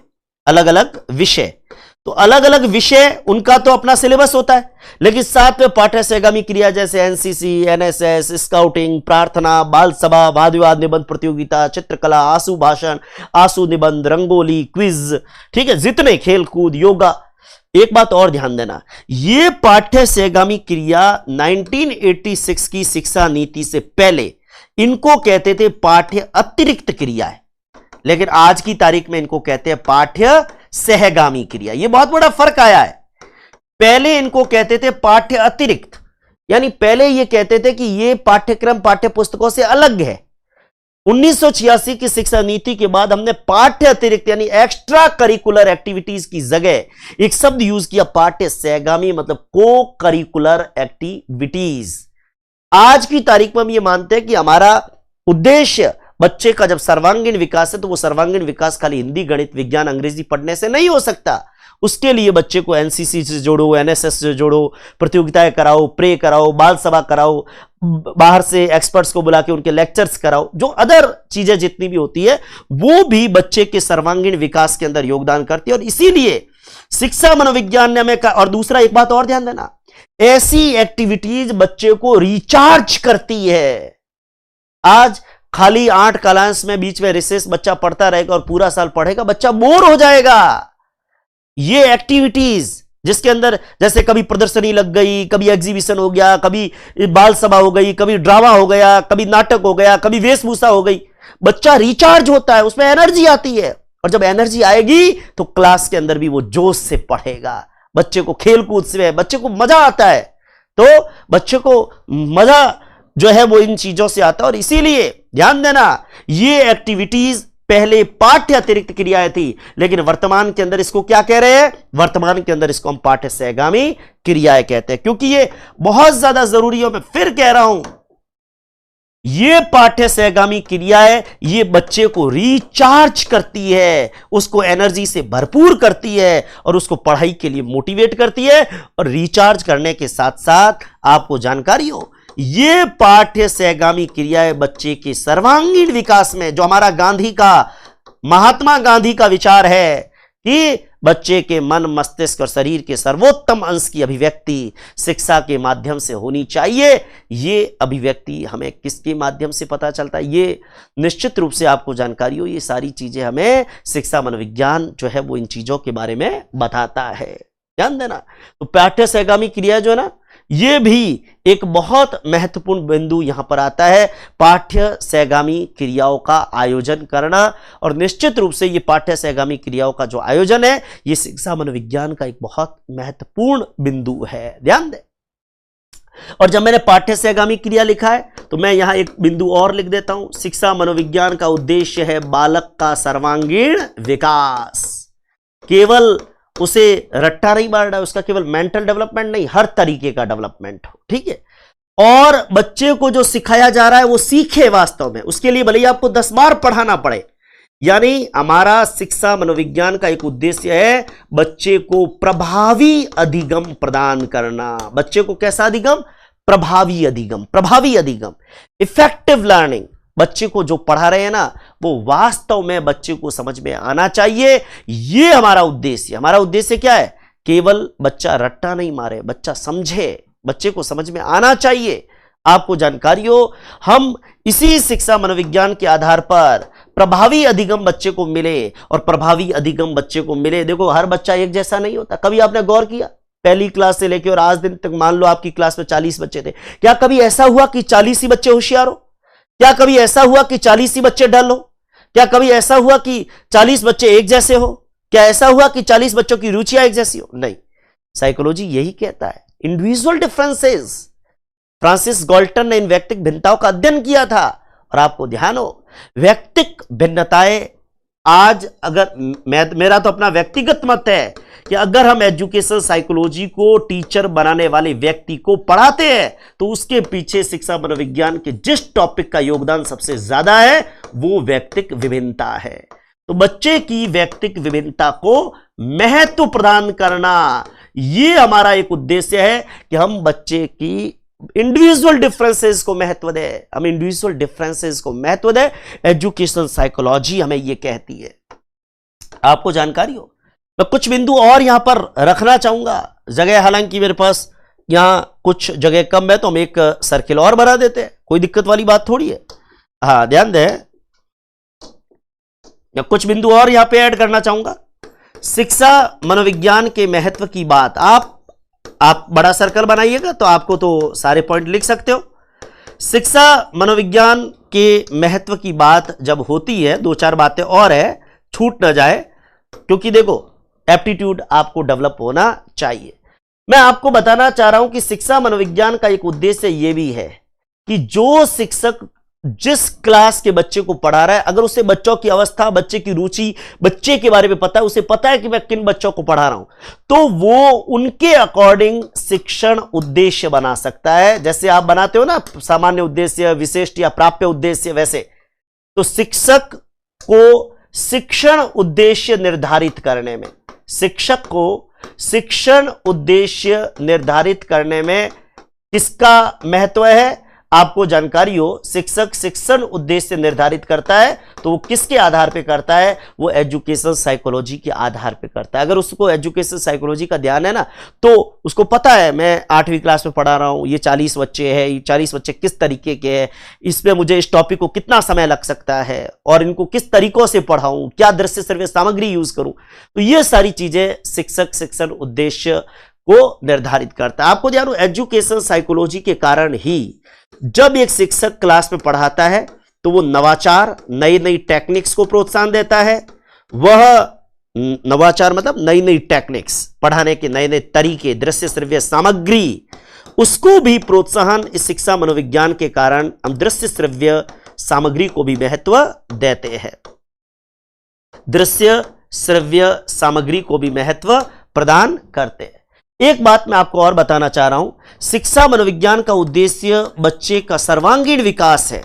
तो अलग अलग विषय उनका तो अपना सिलेबस होता है, लेकिन साथ में पाठ्य सहगामी क्रिया जैसे एनसीसी, एनएसएस, स्काउटिंग, प्रार्थना, बाल सभा, वाद विवाद, निबंध प्रतियोगिता, चित्रकला, आंसू भाषण, आंसू निबंध, रंगोली, क्विज, ठीक है, जितने खेल कूद, योगा। एक बात और ध्यान देना, ये पाठ्य सहगामी क्रिया 1986 की शिक्षा नीति से पहले इनको कहते थे पाठ्य अतिरिक्त क्रिया है, लेकिन आज की तारीख में इनको कहते हैं पाठ्य सहगामी क्रिया। यह बहुत बड़ा फर्क आया है। पहले इनको कहते थे पाठ्य अतिरिक्त, यानी पहले यह कहते थे कि यह पाठ्यक्रम पाठ्य पुस्तकों से अलग है। 1986 की शिक्षा नीति के बाद हमने पाठ्य अतिरिक्त यानी एक्स्ट्रा करिकुलर एक्टिविटीज की जगह एक शब्द यूज किया, पाठ्य सहगामी, मतलब को करिकुलर एक्टिविटीज। आज की तारीख में हम ये मानते हैं कि हमारा उद्देश्य बच्चे का जब सर्वांगीण विकास है तो वो सर्वांगीण विकास खाली हिंदी, गणित, विज्ञान, अंग्रेजी पढ़ने से नहीं हो सकता। उसके लिए बच्चे को एनसीसी से जोड़ो, एनएसएस से जोड़ो, प्रतियोगिताएं कराओ, प्रे कराओ, बाल सभा कराओ, बाहर से एक्सपर्ट्स को बुला के उनके लेक्चर्स कराओ, जो अदर चीजें जितनी भी होती है वो भी बच्चे के सर्वांगीण विकास के अंदर योगदान करती है। और इसीलिए शिक्षा मनोविज्ञान ने हमें और दूसरा एक बात और ध्यान देना, ऐसी एक्टिविटीज बच्चे को रिचार्ज करती है। आज खाली 8 क्लास में बीच में रिसेस बच्चा पढ़ता रहेगा और पूरा साल पढ़ेगा, बच्चा बोर हो जाएगा। ये एक्टिविटीज जिसके अंदर जैसे कभी प्रदर्शनी लग गई, कभी एग्जीबिशन हो गया, कभी बाल सभा हो गई, कभी ड्रामा हो गया, कभी नाटक हो गया, कभी वेशभूषा हो गई, बच्चा रिचार्ज होता है, उसमें एनर्जी आती है। और जब एनर्जी आएगी तो क्लास के अंदर भी वो जोश से पढ़ेगा। बच्चे को खेल कूद से बच्चे को मजा आता है, तो बच्चे को मजा जो है वो इन चीजों से आता है। और इसीलिए ध्यान देना, ये एक्टिविटीज पहले पाठ्य अतिरिक्त क्रियाएं थी, लेकिन वर्तमान के अंदर इसको क्या कह रहे हैं, वर्तमान के अंदर इसको हम पाठ्य सहगामी क्रियाएं कहते हैं, क्योंकि ये बहुत ज्यादा जरूरी है। मैं फिर कह रहा हूं, ये पाठ्य सहगामी क्रियाएं ये बच्चे को रिचार्ज करती है, उसको एनर्जी से भरपूर करती है और उसको पढ़ाई के लिए मोटिवेट करती है। और रिचार्ज करने के साथ साथ आपको जानकारी हो, ये पाठ्य सहगामी क्रियाएं बच्चे के सर्वांगीण विकास में, जो हमारा गांधी का, महात्मा गांधी का विचार है कि बच्चे के मन, मस्तिष्क और शरीर के सर्वोत्तम अंश की अभिव्यक्ति शिक्षा के माध्यम से होनी चाहिए। ये अभिव्यक्ति हमें किसके माध्यम से पता चलता है, ये निश्चित रूप से आपको जानकारी हो। ये सारी चीजें हमें शिक्षा मनोविज्ञान जो है वो इन चीजों के बारे में बताता है, ध्यान देना। तो पाठ्य सहगामी क्रिया जो है ना, ये भी एक बहुत महत्वपूर्ण बिंदु यहां पर आता है, पाठ्य सहगामी क्रियाओं का आयोजन करना। और निश्चित रूप से ये पाठ्य सहगामी क्रियाओं का जो आयोजन है ये शिक्षा मनोविज्ञान का एक बहुत महत्वपूर्ण बिंदु है, ध्यान दें। और जब मैंने पाठ्य से आगामी क्रिया लिखा है तो मैं यहां एक बिंदु और लिख देता हूं, शिक्षा मनोविज्ञान का उद्देश्य है बालक का सर्वांगीण विकास। केवल उसे रट्टा नहीं मारना है, उसका केवल मेंटल डेवलपमेंट नहीं, हर तरीके का डेवलपमेंट हो, ठीक है। और बच्चे को जो सिखाया जा रहा है वो सीखे वास्तव में, उसके लिए भले ही आपको 10 बार पढ़ाना पड़े। यानी हमारा शिक्षा मनोविज्ञान का एक उद्देश्य है बच्चे को प्रभावी अधिगम प्रदान करना। बच्चे को कैसा अधिगम? प्रभावी अधिगम, प्रभावी अधिगम, इफेक्टिव लर्निंग। बच्चे को जो पढ़ा रहे हैं ना वो वास्तव में बच्चे को समझ में आना चाहिए, ये हमारा उद्देश्य। हमारा उद्देश्य क्या है? केवल बच्चा रट्टा नहीं मारे, बच्चा समझे, बच्चे को समझ में आना चाहिए। आपको जानकारी हो, हम इसी शिक्षा मनोविज्ञान के आधार पर प्रभावी अधिगम बच्चे को मिले और प्रभावी अधिगम बच्चे को मिले। देखो हर बच्चा एक जैसा नहीं होता। कभी आपने गौर किया, पहली क्लास से लेकर और आज दिन तक मान लो आपकी क्लास में 40 बच्चे थे, क्या कभी ऐसा हुआ कि 40 ही बच्चे होशियार हो? क्या कभी ऐसा हुआ कि 40 ही बच्चे डल हो? क्या कभी ऐसा हुआ कि 40 बच्चे एक जैसे हो? क्या ऐसा हुआ कि 40 बच्चों की रुचियां एक जैसी हो? नहीं, साइकोलॉजी यही कहता है, इंडिविजुअल डिफरेंसेस। फ्रांसिस गाल्टन ने इन व्यक्तिक भिन्नताओं का अध्ययन किया था और आपको ध्यान हो व्यक्तिक भिन्नताएं आज, अगर मेरा तो अपना व्यक्तिगत मत है कि अगर हम एजुकेशन साइकोलॉजी को टीचर बनाने वाले व्यक्ति को पढ़ाते हैं तो उसके पीछे शिक्षा मनोविज्ञान के जिस टॉपिक का योगदान सबसे ज्यादा है वो व्यक्तिक विभिन्नता है। तो बच्चे की व्यक्तिक विभिन्नता को महत्व प्रदान करना, ये हमारा एक उद्देश्य है कि हम बच्चे की इंडिविजुअल डिफरेंसेस को महत्व दें, हम इंडिविजुअल डिफरेंसेस को महत्व दें। एजुकेशन साइकोलॉजी हमें यह कहती है। आपको जानकारी हो, मैं कुछ बिंदु और यहां पर रखना चाहूंगा, जगह हालांकि मेरे पास यहां कुछ जगह कम है तो हम एक सर्किल और बना देते हैं, कोई दिक्कत वाली बात थोड़ी है। हाँ ध्यान दें, मैं कुछ बिंदु और यहां पे ऐड करना चाहूंगा। शिक्षा मनोविज्ञान के महत्व की बात, आप बड़ा सर्कल बनाइएगा तो आपको तो सारे पॉइंट लिख सकते हो। शिक्षा मनोविज्ञान के महत्व की बात जब होती है, 2-4 बातें और है, छूट ना जाए, क्योंकि देखो एप्टीट्यूड आपको डेवलप होना चाहिए। मैं आपको बताना चाह रहा हूं कि शिक्षा मनोविज्ञान का एक उद्देश्य यह भी है कि जो शिक्षक जिस क्लास के बच्चे को पढ़ा रहा है, अगर उसे बच्चों की अवस्था, बच्चे की रुचि, बच्चे के बारे में पता है, उसे पता है कि मैं किन बच्चों को पढ़ा रहा हूं, तो वो उनके अकॉर्डिंग शिक्षण उद्देश्य बना सकता है। जैसे आप बनाते हो ना सामान्य उद्देश्य, विशिष्ट या प्राप्य उद्देश्य, वैसे तो शिक्षक को शिक्षण उद्देश्य निर्धारित करने में, शिक्षक को शिक्षण उद्देश्य निर्धारित करने में किसका महत्व है? आपको जानकारी हो, शिक्षक शिक्षण उद्देश्य निर्धारित करता है तो वो किसके आधार पे करता है? वो एजुकेशन साइकोलॉजी के आधार पे करता है। अगर उसको एजुकेशन साइकोलॉजी का ध्यान है ना तो उसको पता है मैं 8वीं क्लास में पढ़ा रहा हूं, ये 40 बच्चे हैं, ये 40 बच्चे किस तरीके के हैं, इसमें मुझे इस टॉपिक को कितना समय लग सकता है और इनको किस तरीकों से पढ़ाऊं, क्या दृश्य श्रव्य सामग्री यूज करूं। तो ये सारी चीजें शिक्षक शिक्षण उद्देश्य को निर्धारित करता है। आपको ध्यान हो, एजुकेशन साइकोलॉजी के कारण ही जब एक शिक्षक क्लास में पढ़ाता है तो वो नवाचार, नई नई टेक्निक्स को प्रोत्साहन देता है। वह नवाचार मतलब नई नई टेक्निक्स, पढ़ाने के नए नए तरीके, दृश्य श्रव्य सामग्री, उसको भी प्रोत्साहन इस शिक्षा मनोविज्ञान के कारण हम दृश्य श्रव्य सामग्री को भी महत्व देते हैं, दृश्य श्रव्य सामग्री को भी महत्व प्रदान करते हैं। एक बात मैं आपको और बताना चाह रहा हूं, शिक्षा मनोविज्ञान का उद्देश्य बच्चे का सर्वांगीण विकास है,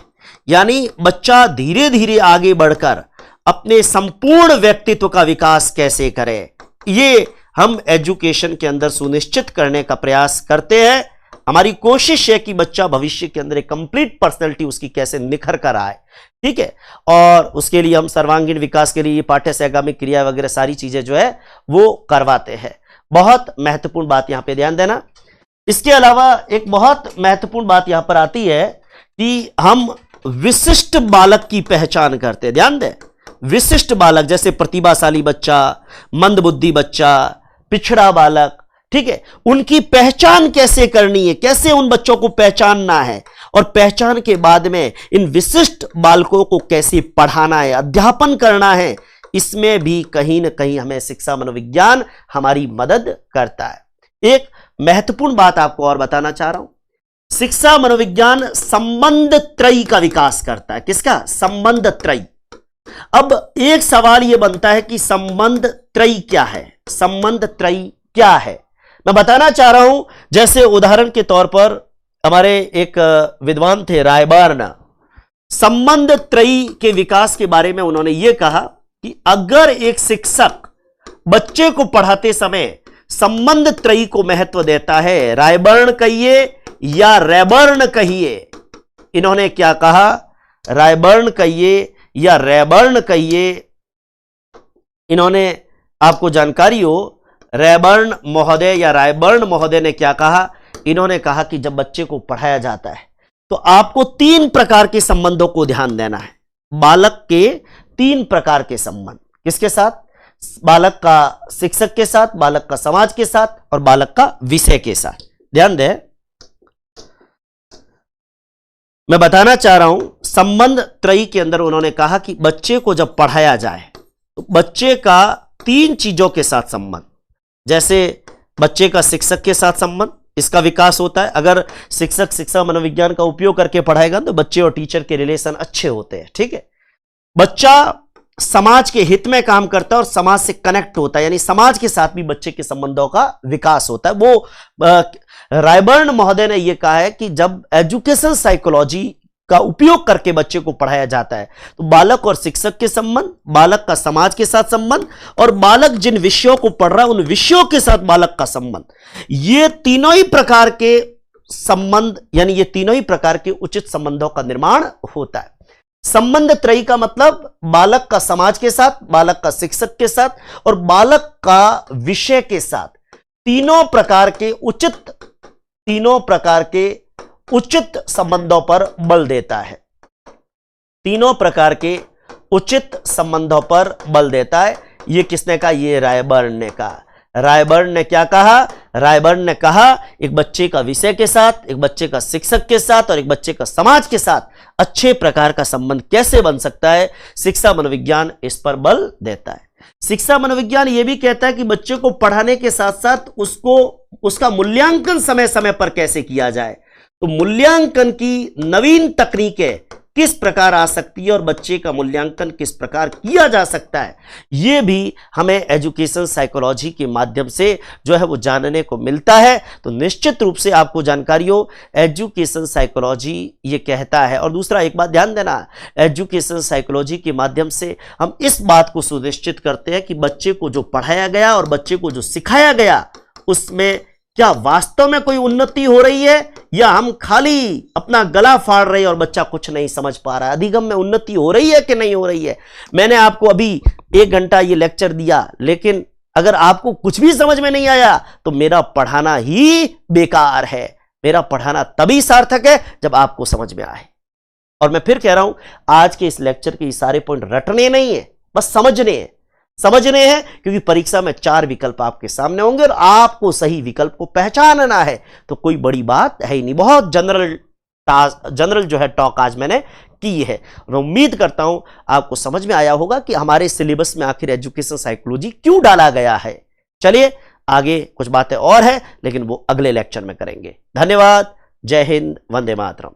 यानी बच्चा धीरे धीरे आगे बढ़कर अपने संपूर्ण व्यक्तित्व का विकास कैसे करे, ये हम एजुकेशन के अंदर सुनिश्चित करने का प्रयास करते हैं। हमारी कोशिश है कि बच्चा भविष्य के अंदर एक कंप्लीट पर्सनैलिटी उसकी कैसे निखर कर आए, ठीक है। और उसके लिए हम सर्वांगीण विकास के लिए पाठ्य सहगामिक क्रिया वगैरह सारी चीजें जो है वो करवाते हैं। बहुत महत्वपूर्ण बात यहां पे ध्यान देना। इसके अलावा एक बहुत महत्वपूर्ण बात यहां पर आती है कि हम विशिष्ट बालक की पहचान करते हैं। ध्यान दें, विशिष्ट बालक जैसे प्रतिभाशाली बच्चा, मंदबुद्धि बच्चा, पिछड़ा बालक, ठीक है, उनकी पहचान कैसे करनी है, कैसे उन बच्चों को पहचानना है और पहचान के बाद में इन विशिष्ट बालकों को कैसे पढ़ाना है, अध्यापन करना है, इसमें भी कहीं ना कहीं हमें शिक्षा मनोविज्ञान हमारी मदद करता है। एक महत्वपूर्ण बात आपको और बताना चाह रहा हूं, शिक्षा मनोविज्ञान संबंध त्रयी का विकास करता है। किसका? संबंध त्रयी। अब एक सवाल यह बनता है कि संबंध त्रयी क्या है? संबंध त्रयी क्या है? मैं बताना चाह रहा हूं, जैसे उदाहरण के तौर पर हमारे एक विद्वान थे रायबर्न, संबंध त्रयी के विकास के बारे में उन्होंने यह कहा कि अगर एक शिक्षक बच्चे को पढ़ाते समय संबंध त्रयी को महत्व देता है, रायबर्न कहिए या रैबर्न कहिए, इन्होंने क्या कहा? रायबर्न कहिए या रैबर्न कहिए, इन्होंने, आपको जानकारी हो, रैबर्न महोदय या रायबर्न महोदय ने क्या कहा? इन्होंने कहा कि जब बच्चे को पढ़ाया जाता है तो आपको 3 प्रकार के संबंधों को ध्यान देना है। बालक के 3 प्रकार के संबंध। किसके साथ? बालक का शिक्षक के साथ, बालक का समाज के साथ और बालक का विषय के साथ। ध्यान दें, मैं बताना चाह रहा हूं, संबंध त्रयी के अंदर उन्होंने कहा कि बच्चे को जब पढ़ाया जाए तो बच्चे का 3 चीजों के साथ संबंध, जैसे बच्चे का शिक्षक के साथ संबंध, इसका विकास होता है। अगर शिक्षक शिक्षा मनोविज्ञान का उपयोग करके पढ़ाएगा तो बच्चे और टीचर के रिलेशन अच्छे होते हैं। ठीक है। बच्चा समाज के हित में काम करता है और समाज से कनेक्ट होता है, यानी समाज के साथ भी बच्चे के संबंधों का विकास होता है। वो रायबर्न महोदय ने यह कहा है कि जब एजुकेशन साइकोलॉजी का उपयोग करके बच्चे को पढ़ाया जाता है तो बालक और शिक्षक के संबंध, बालक का समाज के साथ संबंध और बालक जिन विषयों को पढ़ रहा है उन विषयों के साथ बालक का संबंध, ये तीनों ही प्रकार के संबंध, यानी ये तीनों ही प्रकार के उचित संबंधों का निर्माण होता है। संबंध त्रयी का मतलब बालक का समाज के साथ, बालक का शिक्षक के साथ और बालक का विषय के साथ तीनों प्रकार के उचित संबंधों पर बल देता है। तीनों प्रकार के उचित संबंधों पर बल देता है। ये किसने कहा? ये रायबर्न ने कहा। रायबर्न ने क्या कहा? रायबर्न ने कहा एक बच्चे का विषय के साथ, एक बच्चे का शिक्षक के साथ और एक बच्चे का समाज के साथ अच्छे प्रकार का संबंध कैसे बन सकता है, शिक्षा मनोविज्ञान इस पर बल देता है। शिक्षा मनोविज्ञान यह भी कहता है कि बच्चे को पढ़ाने के साथ साथ उसका मूल्यांकन समय समय पर कैसे किया जाए। तो मूल्यांकन की नवीन तकनीकें किस प्रकार आ सकती है और बच्चे का मूल्यांकन किस प्रकार किया जा सकता है, यह भी हमें एजुकेशन साइकोलॉजी के माध्यम से जो है वो जानने को मिलता है। तो निश्चित रूप से आपको जानकारी हो, एजुकेशन साइकोलॉजी ये कहता है। और दूसरा एक बात ध्यान देना, एजुकेशन साइकोलॉजी के माध्यम से हम इस बात को सुनिश्चित करते हैं कि बच्चे को जो पढ़ाया गया और बच्चे को जो सिखाया गया उसमें क्या वास्तव में कोई उन्नति हो रही है या हम खाली अपना गला फाड़ रहे हैं और बच्चा कुछ नहीं समझ पा रहा है। अधिगम में उन्नति हो रही है कि नहीं हो रही है। मैंने आपको अभी 1 घंटा ये लेक्चर दिया, लेकिन अगर आपको कुछ भी समझ में नहीं आया तो मेरा पढ़ाना ही बेकार है। मेरा पढ़ाना तभी सार्थक है जब आपको समझ में आए। और मैं फिर कह रहा हूं, आज के इस लेक्चर के सारे पॉइंट रटने नहीं है, बस समझने हैं, क्योंकि परीक्षा में 4 विकल्प आपके सामने होंगे और आपको सही विकल्प को पहचानना है। तो कोई बड़ी बात है ही नहीं, बहुत जनरल जो है टॉक आज मैंने की है। मैं उम्मीद करता हूं आपको समझ में आया होगा कि हमारे सिलेबस में आखिर एजुकेशन साइकोलॉजी क्यों डाला गया है। चलिए आगे कुछ बातें और है, लेकिन वो अगले लेक्चर में करेंगे। धन्यवाद। जय हिंद। वंदे मातरम।